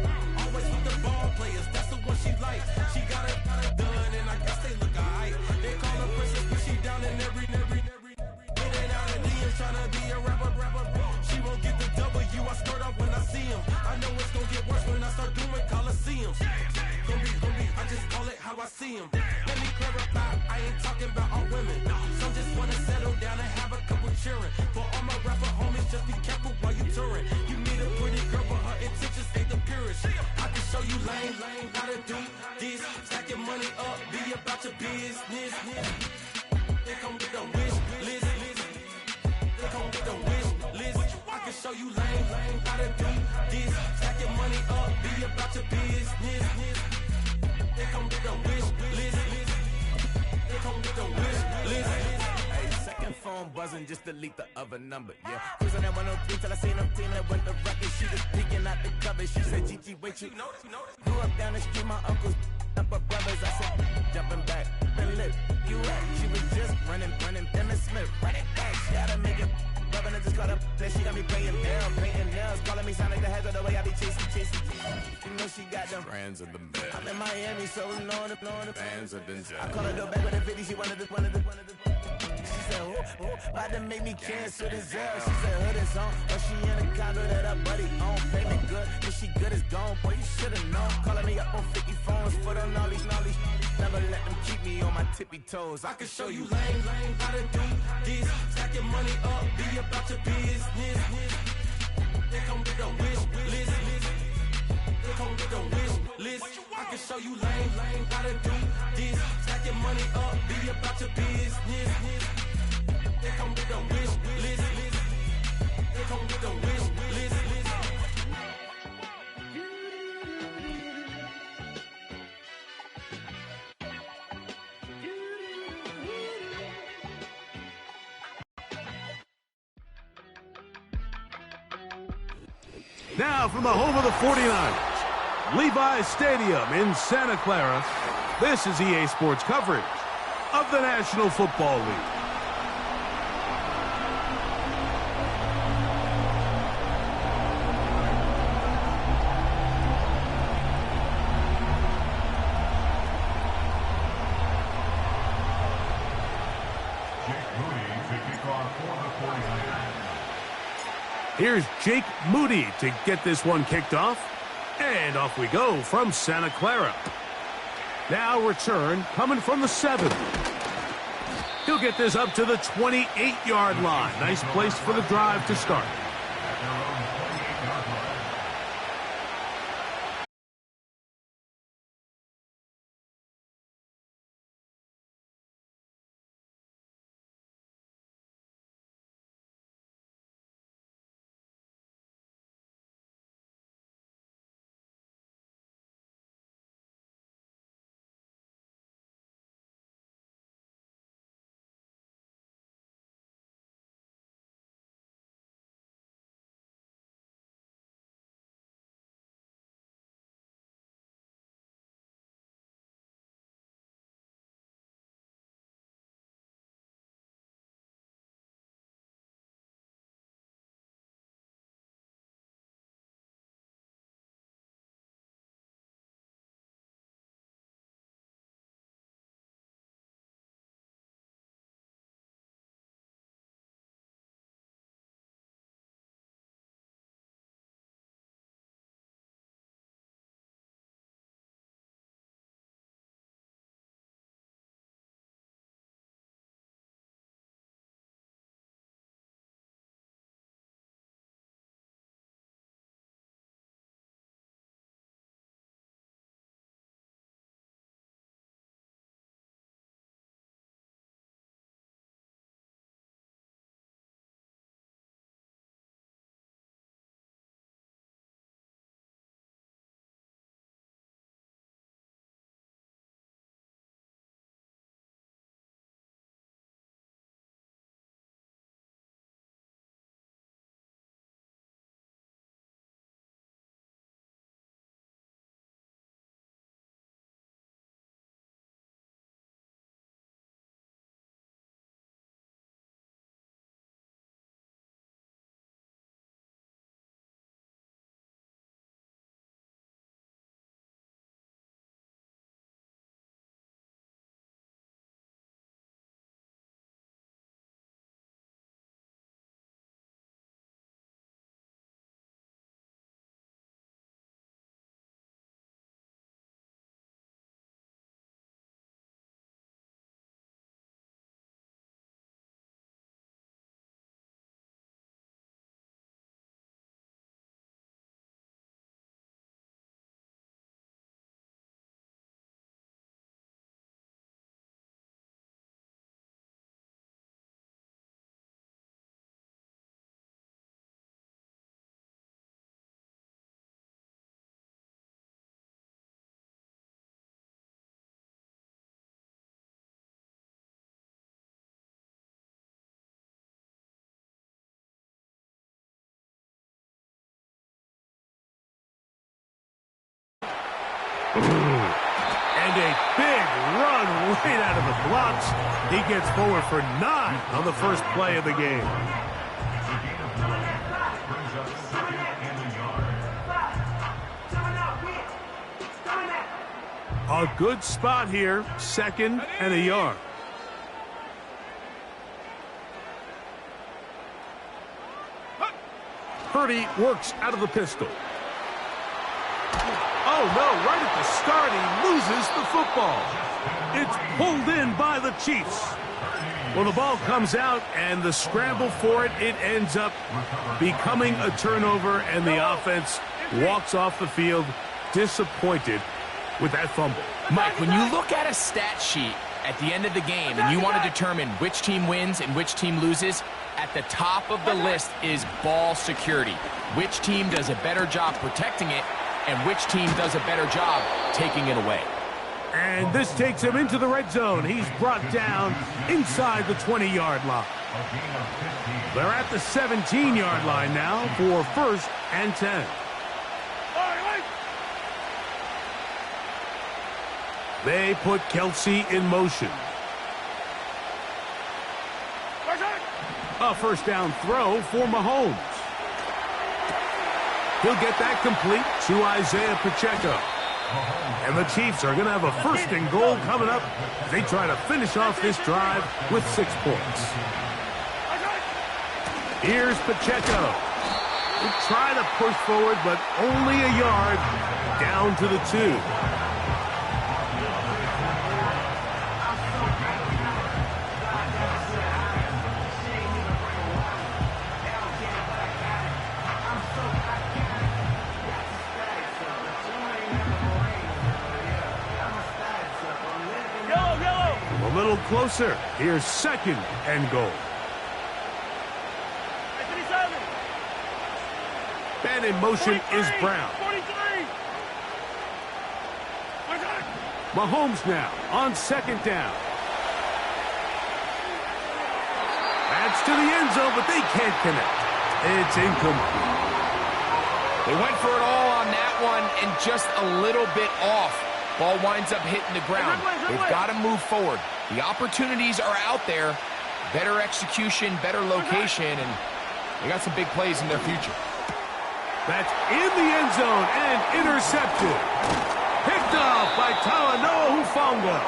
Always with the ball players, that's the one she like. She got it done, and I guess they look alright. They call her princess, but she down in every. In and out of DMs, tryna be a rapper. She won't get the W, I skirt off when I see him. I know it's gonna get worse when I start doing Coliseums. Gonna be, I just call it how I see him. Let me clarify, I ain't talking about all women. Some just wanna settle down and have a couple cheering. For all my rapper homies, just be careful while you touring. You need a pretty girl, but her intentions ain't the purest. I can show you lame, how to do this. Stack your money up, be about your business. They come with a wish list. They come with a wish list. I can show you lame, how to do this. Stack your money up, be about your business. They come with a wish list. They come with a wish list. Hey, second phone buzzing, just delete the other number, yeah. Cruising at 103 till I seen them team that went the record. She was peeking out the cover. She said, Gigi, wait, you grew up down the street, my uncles up her brothers. I said, jumping back, been lit. You at? She was just running, Emmett Smith, run it back. She gotta make it. Rubbing it just caught up. Then she got me playing down, painting nails, calling me Sonic the Hedgehog the way I be chasing. You know she got them Brands of the best. I'm in Miami, so knowing the Fans have been I call her the back with a 50, she wanted the. She said, about to make me cancel this L. She said, hood is on, or she in a condo that her buddy on. Payment good, if she good is gone, boy, you should've known. Calling me up on 50 phones, foot on all these. Never let them keep me on my tippy toes. I can show you lame, how to do this. Stack your money up, be about your business. They come with a wish list. They come with a wish list. I can show you lame, how to do this. Stack your money up, be about your business. They come with a wish list. They come with a wish list. Now from the home of the 49ers, Levi's Stadium in Santa Clara, this is EA Sports coverage of the National Football League. Here's Jake Moody to get this one kicked off. And off we go from Santa Clara. Now return coming from the 7. He'll get this up to the 28-yard line. Nice place for the drive to start. And a big run right out of the blocks. He gets forward for 9 on the first play of the game. A good spot here, 2nd and a yard. Purdy works out of the pistol. Oh, no, right at the start, he loses the football. It's pulled in by the Chiefs. Well, the ball comes out, and the scramble for it, it ends up becoming a turnover, and the offense walks off the field disappointed with that fumble. Mike, when you look at a stat sheet at the end of the game and you want to determine which team wins and which team loses, at the top of the list is ball security. Which team does a better job protecting it and which team does a better job taking it away. And this takes him into the red zone. He's brought down inside the 20-yard line. They're at the 17-yard line now for 1st and 10. They put Kelsey in motion. A first down throw for Mahomes. He'll get that complete to Isaiah Pacheco. And the Chiefs are going to have a 1st and goal coming up as they try to finish off this drive with 6 points. Here's Pacheco. They try to push forward, but only a yard down to the 2. A little closer. Here's 2nd and goal. And in motion is Brown. Mahomes now on 2nd down. That's to the end zone, but they can't connect. It's incomplete. They went for it all on that one and just a little bit off. Ball winds up hitting the ground. They've got to move forward. The opportunities are out there. Better execution, better location, and they got some big plays in their future. That's in the end zone and intercepted. Picked off by Talanoa Hufanga.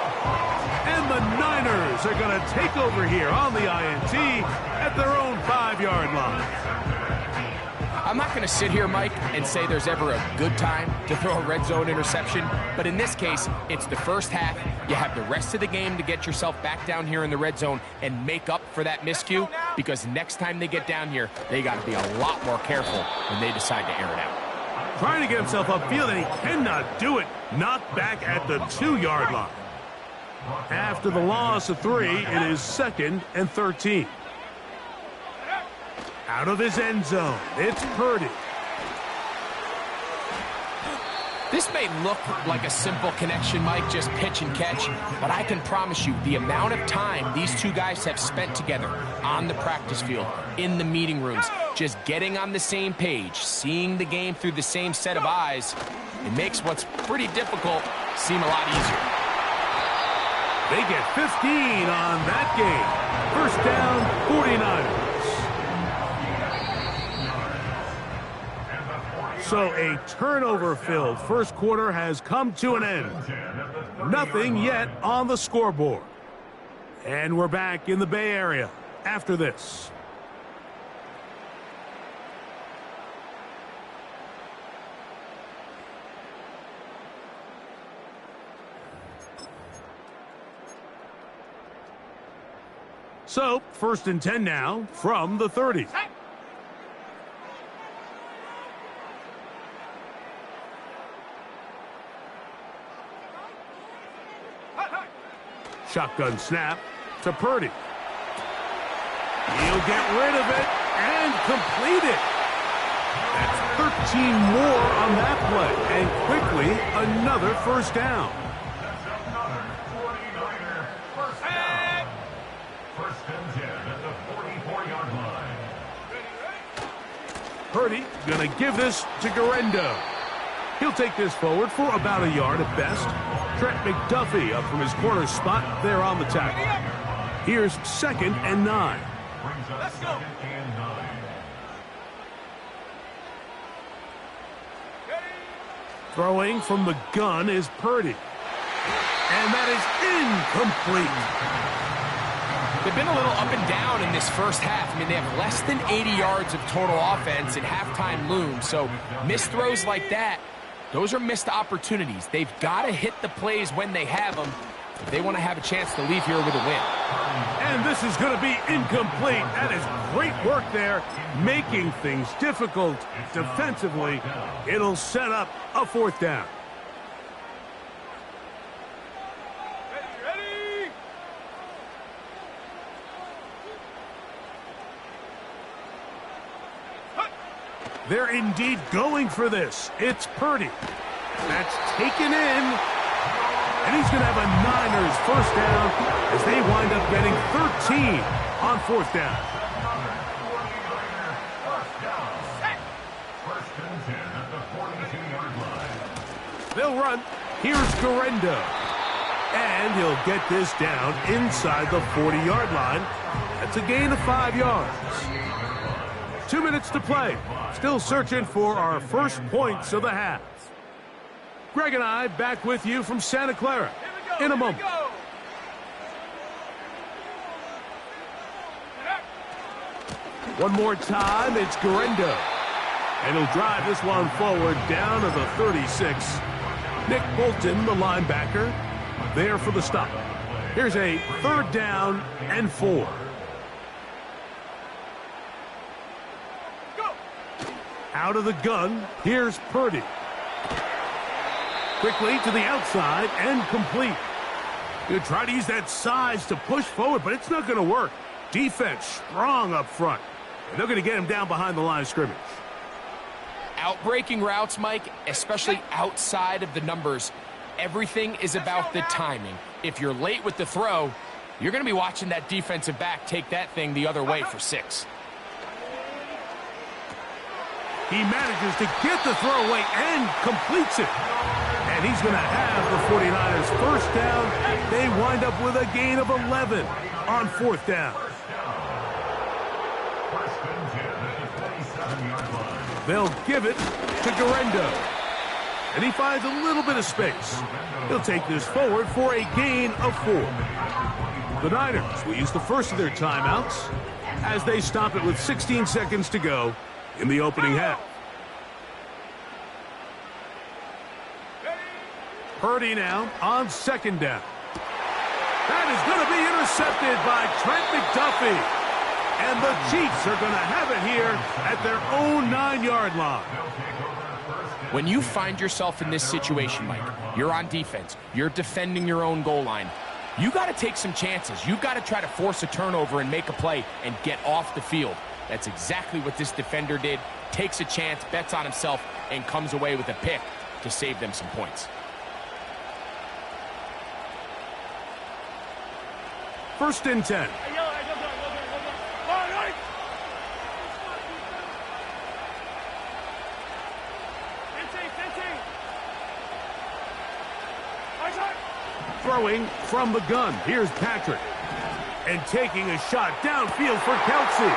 And the Niners are going to take over here on the INT at their own 5-yard line. I'm not going to sit here, Mike, and say there's ever a good time to throw a red zone interception, but in this case, it's the first half. You have the rest of the game to get yourself back down here in the red zone and make up for that miscue, because next time they get down here, they got to be a lot more careful when they decide to air it out. Trying to get himself upfield, and he cannot do it. Knocked back at the 2-yard line. After the loss of 3, it is 2nd and 13. Out of his end zone, it's Purdy. This may look like a simple connection, Mike, just pitch and catch, but I can promise you the amount of time these two guys have spent together on the practice field, in the meeting rooms, just getting on the same page, seeing the game through the same set of eyes, it makes what's pretty difficult seem a lot easier. They get 15 on that game. First down, 49ers. So a turnover-filled first quarter has come to an end. Nothing yet on the scoreboard. And we're back in the Bay Area after this. So, 1st and 10 now from the 30. Shotgun snap to Purdy. He'll get rid of it and complete it. That's 13 more on that play. And quickly, another first down. That's another 49er first down. 1st and 10 at the 44-yard line. Purdy gonna give this to Guerrero. He'll take this forward for about a yard at best. Trent McDuffie up from his corner spot there on the tackle. Here's 2nd and 9. Let's go. Throwing from the gun is Purdy. And that is incomplete. They've been a little up and down in this first half. I mean, they have less than 80 yards of total offense and halftime looms. So missed throws like that, those are missed opportunities. They've got to hit the plays when they have them if they want to have a chance to leave here with a win. And this is going to be incomplete. That is great work there, making things difficult defensively. It'll set up a 4th down. They're indeed going for this. It's Purdy. That's taken in. And he's going to have a Niners 1st down as they wind up getting 13 on 4th down. They'll run. Here's Garendo. And he'll get this down inside the 40-yard line. That's a gain of 5 yards. 2 minutes to play. Still searching for our first points of the half. Greg and I back with you from Santa Clara in a moment. One more time, it's Garendo. And he'll drive this one forward down to the 36. Nick Bolton, the linebacker, there for the stop. Here's a 3rd down and 4. Out of the gun, here's Purdy. Quickly to the outside and complete. He'll try to use that size to push forward, but it's not going to work. Defense strong up front. And they're going to get him down behind the line of scrimmage. Outbreaking routes, Mike, especially outside of the numbers, everything is about the timing. If you're late with the throw, you're going to be watching that defensive back take that thing the other way for 6. He manages to get the throw away and completes it. And he's going to have the 49ers 1st down. They wind up with a gain of 11 on 4th down. They'll give it to Garendo. And he finds a little bit of space. He'll take this forward for a gain of 4. The Niners will use the first of their timeouts as they stop it with 16 seconds to go in the opening half. Purdy now on 2nd down. That is going to be intercepted by Trent McDuffie. And the Chiefs are going to have it here at their own 9-yard line. When you find yourself in this situation, Mike, you're on defense, you're defending your own goal line, you got to take some chances. You've got to try to force a turnover and make a play and get off the field. That's exactly what this defender did. Takes a chance, bets on himself, and comes away with a pick to save them some points. 1st and 10. Throwing from the gun. Here's Patrick. And taking a shot downfield for Kelsey.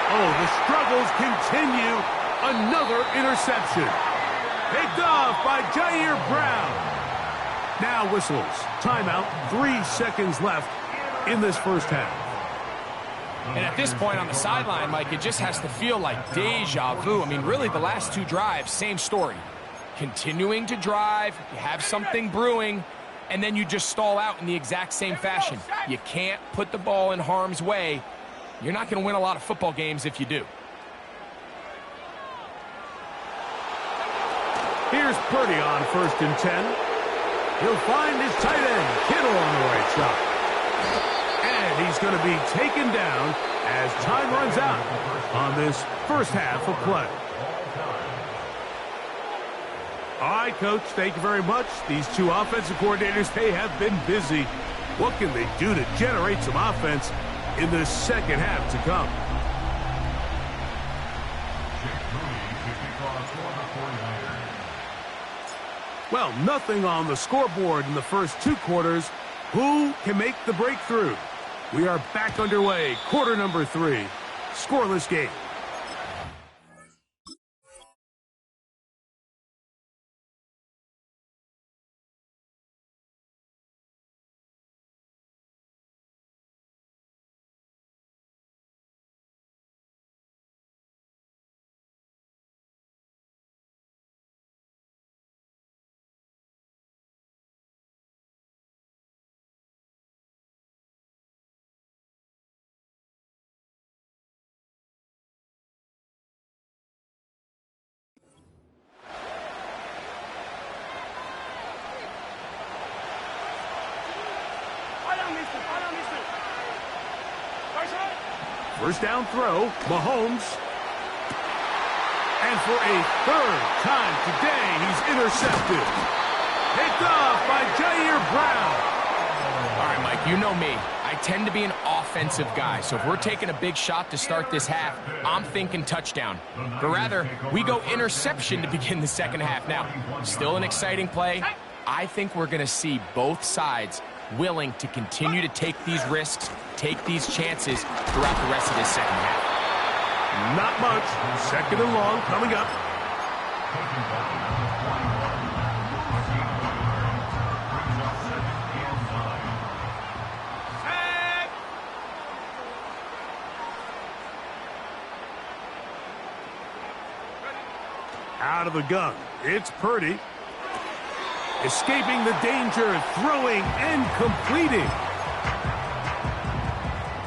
Oh, the struggles continue. Another interception. Picked off by Jair Brown. Now whistles. Timeout. 3 seconds left in this first half. And at this point on the sideline, Mike, it just has to feel like deja vu. I mean, really, the last 2 drives, same story. Continuing to drive, you have something brewing, and then you just stall out in the exact same fashion. You can't put the ball in harm's way. You're not going to win a lot of football games if you do. Here's Purdy on 1st and 10. He'll find his tight end, Kittle, on the right side. And he's going to be taken down as time runs out on this first half of play. All right, Coach, thank you very much. These 2 offensive coordinators, they have been busy. What can they do to generate some offense in the second half to come? Well, nothing on the scoreboard in the first 2 quarters. Who can make the breakthrough? We are back underway. Quarter number 3. Scoreless game. First down throw, Mahomes. And for a 3rd time today, he's intercepted. Picked off by Jair Brown. All right, Mike, you know me. I tend to be an offensive guy, so if we're taking a big shot to start this half, I'm thinking touchdown. But rather, we go interception to begin the second half. Now, still an exciting play. I think we're going to see both sides willing to continue to take these risks, take these chances throughout the rest of this second half. Not much. 2nd and long coming up. Out of the gun, it's Purdy. Escaping the danger, throwing and completing.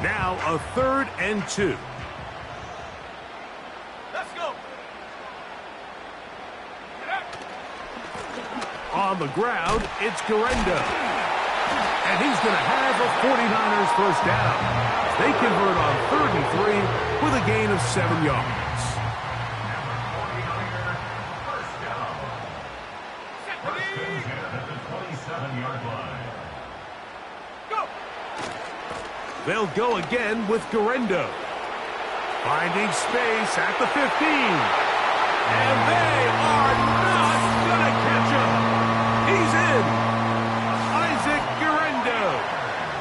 Now a 3rd and 2. Let's go. On the ground, it's Guerrero. And he's going to have a 49ers first down. They convert on 3rd and 3 with a gain of 7 yards. They'll go again with Guerrero. Finding space at the 15. And they are not going to catch him. He's in. Isaac Guerrero.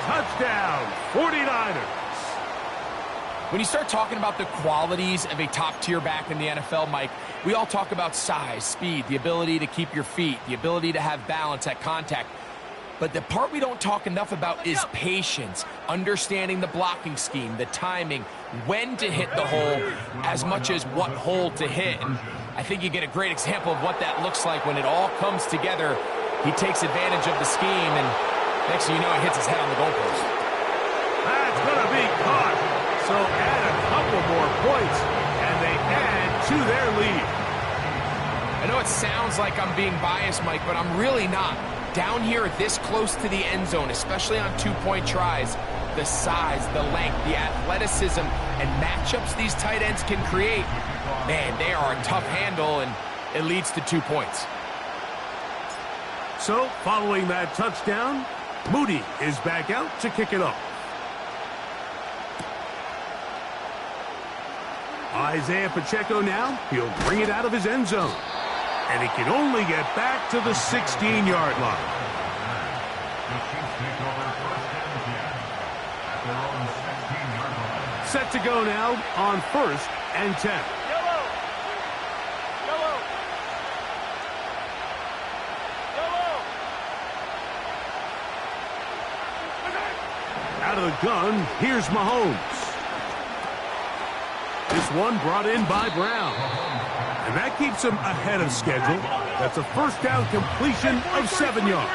Touchdown, 49ers. When you start talking about the qualities of a top-tier back in the NFL, Mike, we all talk about size, speed, the ability to keep your feet, the ability to have balance at contact. But the part we don't talk enough about is patience, understanding the blocking scheme, the timing, when to hit the hole, as much as what hole to hit. And I think you get a great example of what that looks like when it all comes together. He takes advantage of the scheme, and next thing you know, he hits his head on the goalpost. That's going to be caught. So add a couple more points, and they add to their lead. I know it sounds like I'm being biased, Mike, but I'm really not. Down here this close to the end zone, especially on 2-point tries, the size, the length, the athleticism, and matchups these tight ends can create, man, they are a tough handle, and it leads to 2 points. So, following that touchdown, Moody is back out to kick it off. Isaiah Pacheco now, he'll bring it out of his end zone. And he can only get back to the 16-yard line. Set to go now on 1st and 10. Yellow. Yellow. Yellow. Out of the gun, here's Mahomes. This one brought in by Brown. And that keeps him ahead of schedule. That's a first down completion of 7 yards.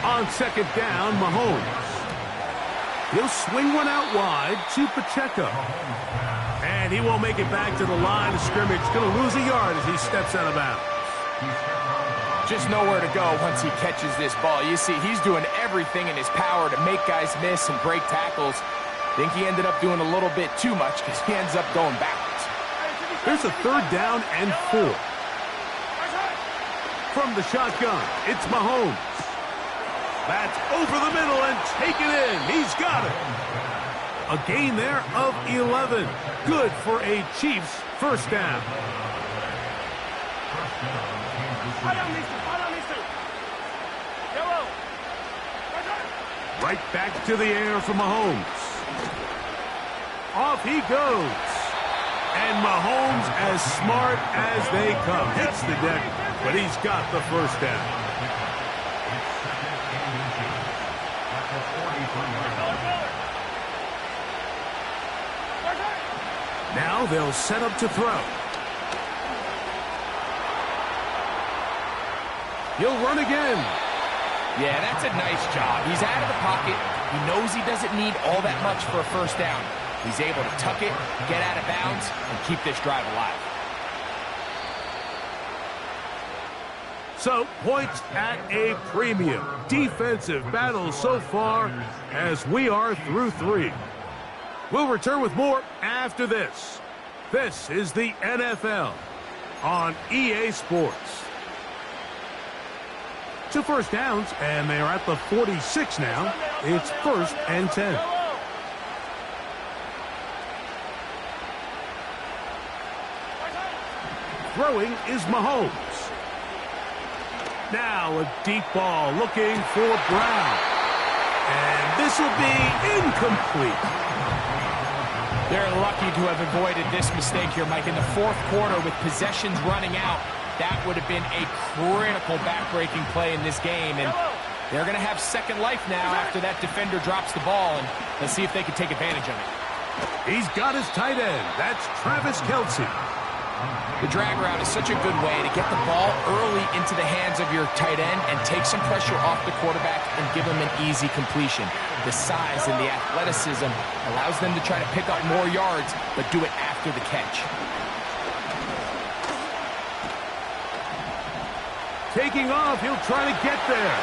On 2nd down, Mahomes. He'll swing one out wide to Pacheco. And he won't make it back to the line of scrimmage. Going to lose a yard as he steps out of bounds. Just nowhere to go once he catches this ball. You see, he's doing everything in his power to make guys miss and break tackles. I think he ended up doing a little bit too much because he ends up going backwards. There's a 3rd down and 4. From the shotgun, it's Mahomes. That's over the middle and taken in. He's got it. A gain there of 11. Good for a Chiefs first down. Yellow. Right back to the air for Mahomes. Off he goes. And Mahomes, as smart as they come, hits the deck, but he's got the first down. Now they'll set up to throw. He'll run again. Yeah, that's a nice job. He's out of the pocket. He knows he doesn't need all that much for a first down. He's able to tuck it, get out of bounds, and keep this drive alive. So, points at a premium. Defensive battle so far as we are through 3. We'll return with more after this. This is the NFL on EA Sports. 2 first downs, and they are at the 46 now. It's 1st and 10. Throwing is Mahomes. Now a deep ball looking for Brown. And this will be incomplete. They're lucky to have avoided this mistake here, Mike. In the 4th quarter with possessions running out, that would have been a critical back-breaking play in this game. And they're going to have second life now after that defender drops the ball. And let's see if they can take advantage of it. He's got his tight end. That's Travis Kelce. The drag route is such a good way to get the ball early into the hands of your tight end and take some pressure off the quarterback and give him an easy completion. The size and the athleticism allows them to try to pick up more yards, but do it after the catch. Taking off, he'll try to get there.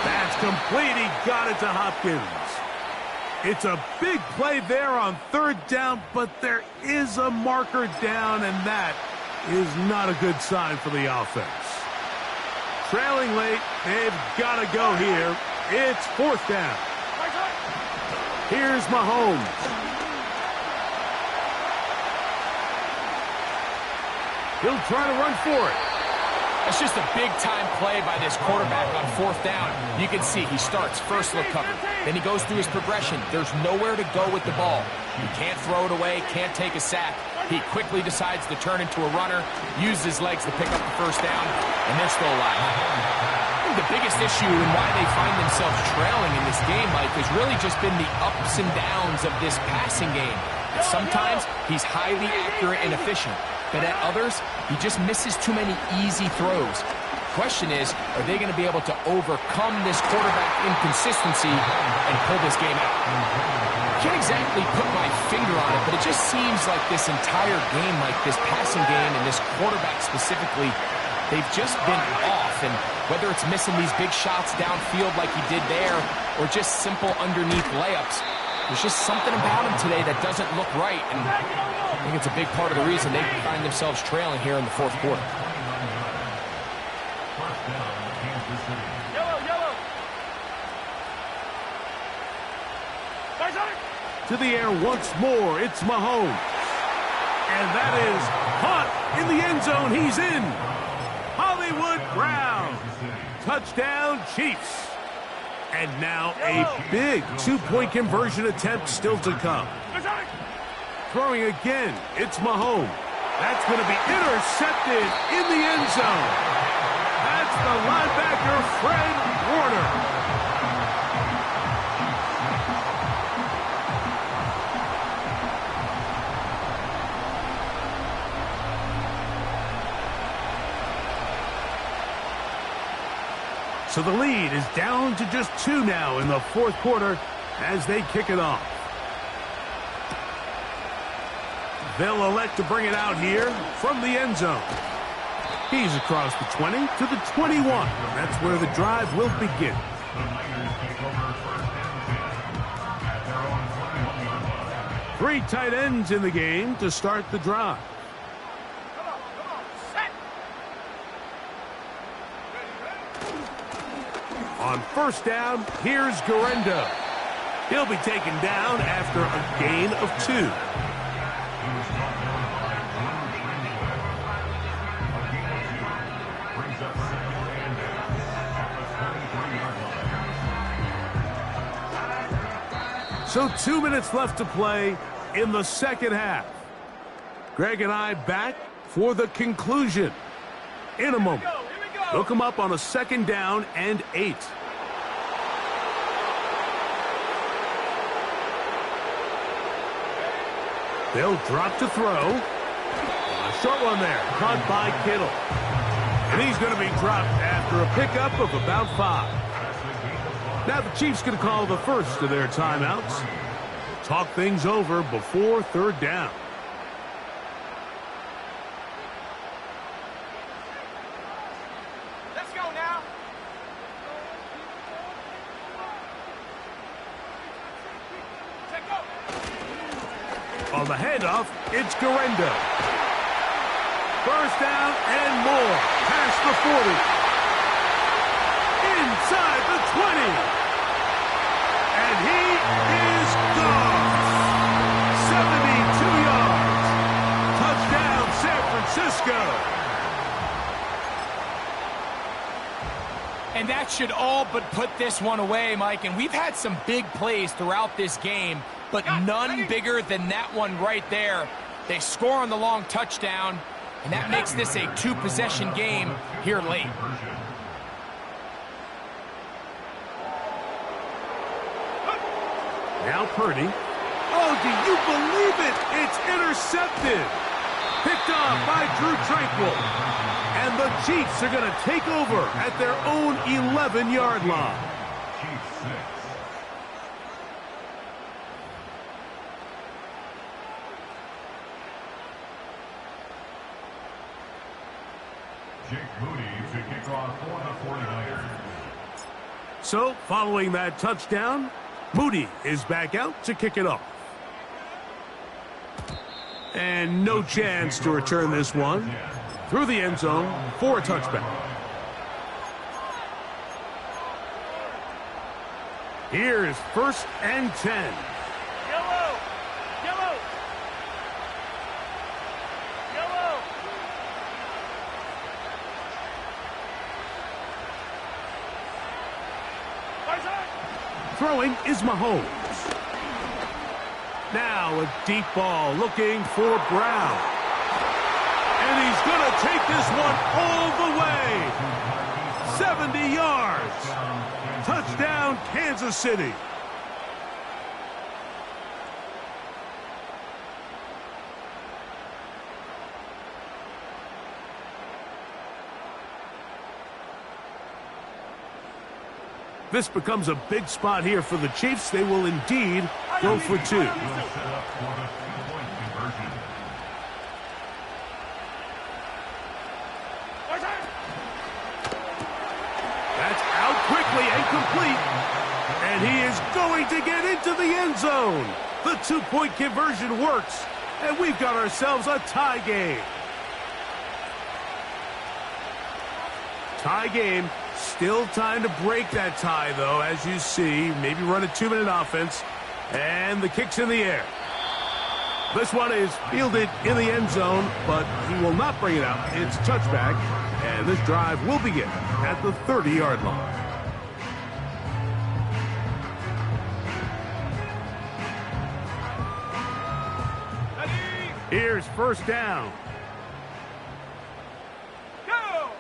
That's complete. He got it to Hopkins. It's a big play there on 3rd down, but there is a marker down, and that is not a good sign for the offense. Trailing late, they've got to go here. It's 4th down. Here's Mahomes. He'll try to run for it. That's just a big-time play by this quarterback on 4th down. You can see he starts first look cover. Then he goes through his progression. There's nowhere to go with the ball. He can't throw it away, can't take a sack. He quickly decides to turn into a runner, use his legs to pick up the first down, and they're still alive. I think the biggest issue and why they find themselves trailing in this game, Mike, has really just been the ups and downs of this passing game. Sometimes he's highly accurate and efficient, but at others, he just misses too many easy throws. Question is, are they going to be able to overcome this quarterback inconsistency and pull this game out? I can't exactly put my finger on it, but it just seems like this entire game, like this passing game and this quarterback specifically, they've just been off. And whether it's missing these big shots downfield like he did there or just simple underneath layups, there's just something about him today that doesn't look right. And I think it's a big part of the reason they find themselves trailing here in the 4th quarter. To the air once more, it's Mahomes. And that is caught in the end zone. He's in. Hollywood Brown. Touchdown, Chiefs. And now a big 2-point conversion attempt still to come. Throwing again, it's Mahomes. That's going to be intercepted in the end zone. That's the linebacker, Fred Warner. So the lead is down to just 2 now in the 4th quarter as they kick it off. They'll elect to bring it out here from the end zone. He's across the 20 to the 21. That's where the drive will begin. 3 tight ends in the game to start the drive. On 1st down, here's Garendo. He'll be taken down after a gain of 2. So 2 minutes left to play in the second half. Greg and I back for the conclusion in a moment. Hook them up on a 2nd down and 8. They'll drop to throw. A short one there, caught by Kittle. And he's going to be dropped after a pickup of about 5. Now the Chiefs going to call the first of their timeouts. Talk things over before 3rd down. Let's go now. Check go. On the handoff, it's Garendo. First down and more. Past the 40. Inside the 20. And he is gone. 72 yards. Touchdown, San Francisco. And that should all but put this one away, Mike. And we've had some big plays throughout this game, but none bigger than that one right there. They score on the long touchdown, and that makes this a 2-possession game here late. Now Purdy. Oh, do you believe it? It's intercepted. Picked off by Drew Tranquill. And the Chiefs are going to take over at their own 11-yard line. Chiefs 6. Jake Moody to kick off for the 49ers. So, following that touchdown, Moody is back out to kick it off. And no chance to return this one through the end zone for a touchback. Here's 1st and 10. Yellow. Yellow. Yellow. Throwing is Mahomes. Now a deep ball looking for Brown. And he's going to take this one all the way. 70 yards. Touchdown, Kansas City. This becomes a big spot here for the Chiefs. They will indeed go for 2. Set up for the 2-point conversion. That's out quickly and complete. And he is going to get into the end zone. The 2-point conversion works. And we've got ourselves a tie game. Tie game. Still time to break that tie, though, as you see. Maybe run a 2-minute offense. And the kick's in the air. This one is fielded in the end zone, but he will not bring it out. It's touchback, and this drive will begin at the 30-yard line. Here's 1st down. Go.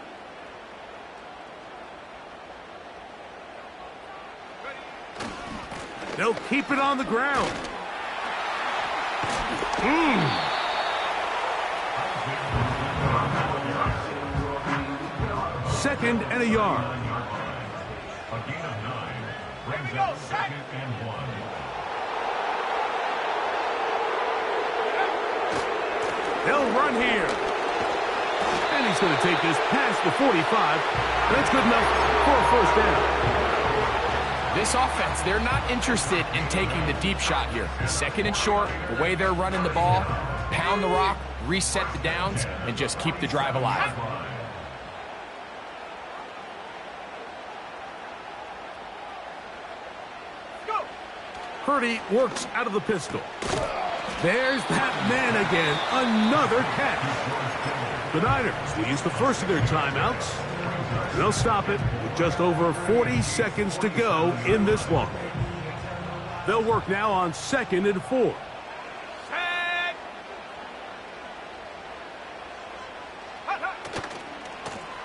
They'll keep it on the ground. 2nd and a yard. A gain of 9 brings up 2nd and 1. They'll run here. And he's going to take this past the 45. That's good enough for a 1st down. This offense, they're not interested in taking the deep shot here. 2nd and short, the way they're running the ball, pound the rock, reset the downs, and just keep the drive alive. Go. Purdy works out of the pistol. There's that man again. Another catch. The Niners will use the first of their timeouts. They'll stop it with just over 40 seconds to go in this one. They'll work now on 2nd and 4. Set.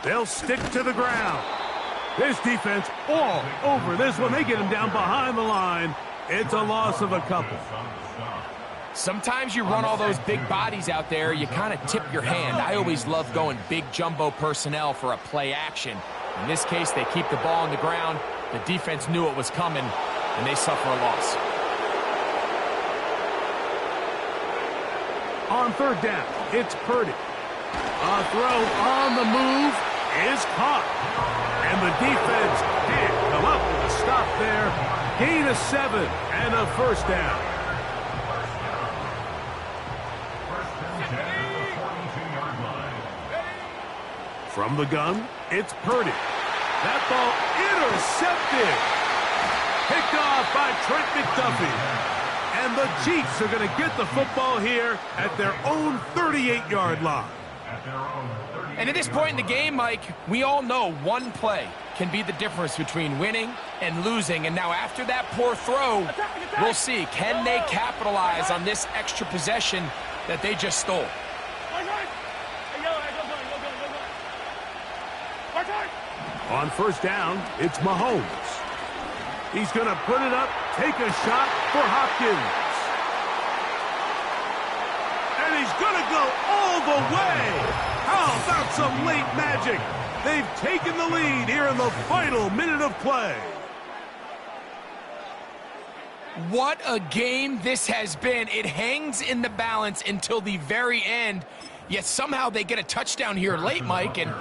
They'll stick to the ground. This defense all over this one. They get him down behind the line. It's a loss of a couple. Sometimes you run all those big bodies out there, you kind of tip your hand. I always love going big jumbo personnel for a play action. In this case, they keep the ball on the ground. The defense knew it was coming, and they suffer a loss. On 3rd down, it's Purdy. A throw on the move is caught. And the defense can't come up with a stop there. Gain of 7 and a 1st down. From the gun, it's Purdy. That ball intercepted. Picked off by Trent McDuffie. And the Chiefs are going to get the football here at their own 38-yard line. And at this point in the game, Mike, we all know one play can be the difference between winning and losing. And now after that poor throw, we'll see. Can they capitalize on this extra possession that they just stole? On 1st down, it's Mahomes. He's going to put it up, take a shot for Hopkins. And he's going to go all the way. How about some late magic? They've taken the lead here in the final minute of play. What a game this has been. It hangs in the balance until the very end. Yet somehow they get a touchdown here late, Mike, and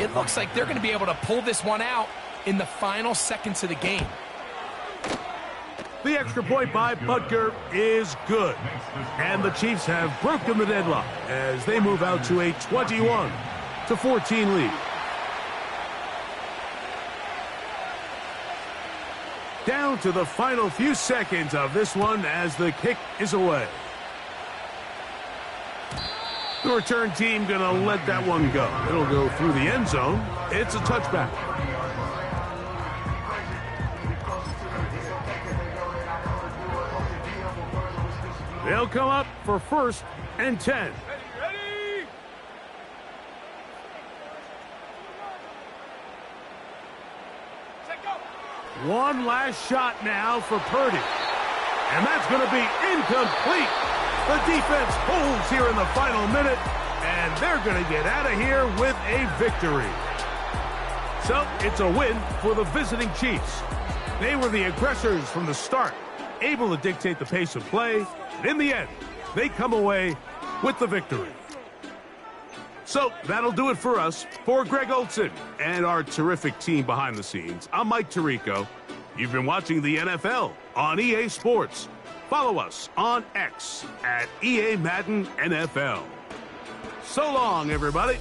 it looks like they're going to be able to pull this one out in the final seconds of the game. The extra point by Butker is good. And the Chiefs have broken the deadlock as they move out to a 21-14 lead. Down to the final few seconds of this one as the kick is away. The return team going to let that one go. It'll go through the end zone. It's a touchback. They'll come up for 1st and 10. Ready? Set, go. One last shot now for Purdy. And that's going to be incomplete. The defense holds here in the final minute, and they're going to get out of here with a victory. So it's a win for the visiting Chiefs. They were the aggressors from the start, able to dictate the pace of play, and in the end, they come away with the victory. So that'll do it for us. For Greg Olson and our terrific team behind the scenes, I'm Mike Tirico. You've been watching the NFL on EA Sports. Follow us on X at EA Madden NFL. So long, everybody.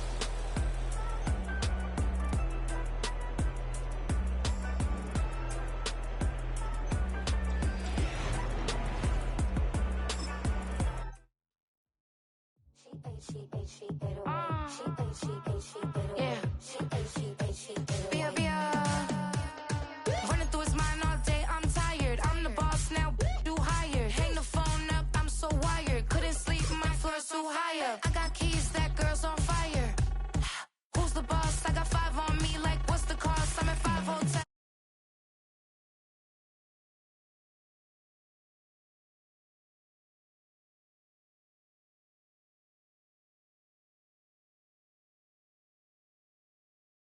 Yeah.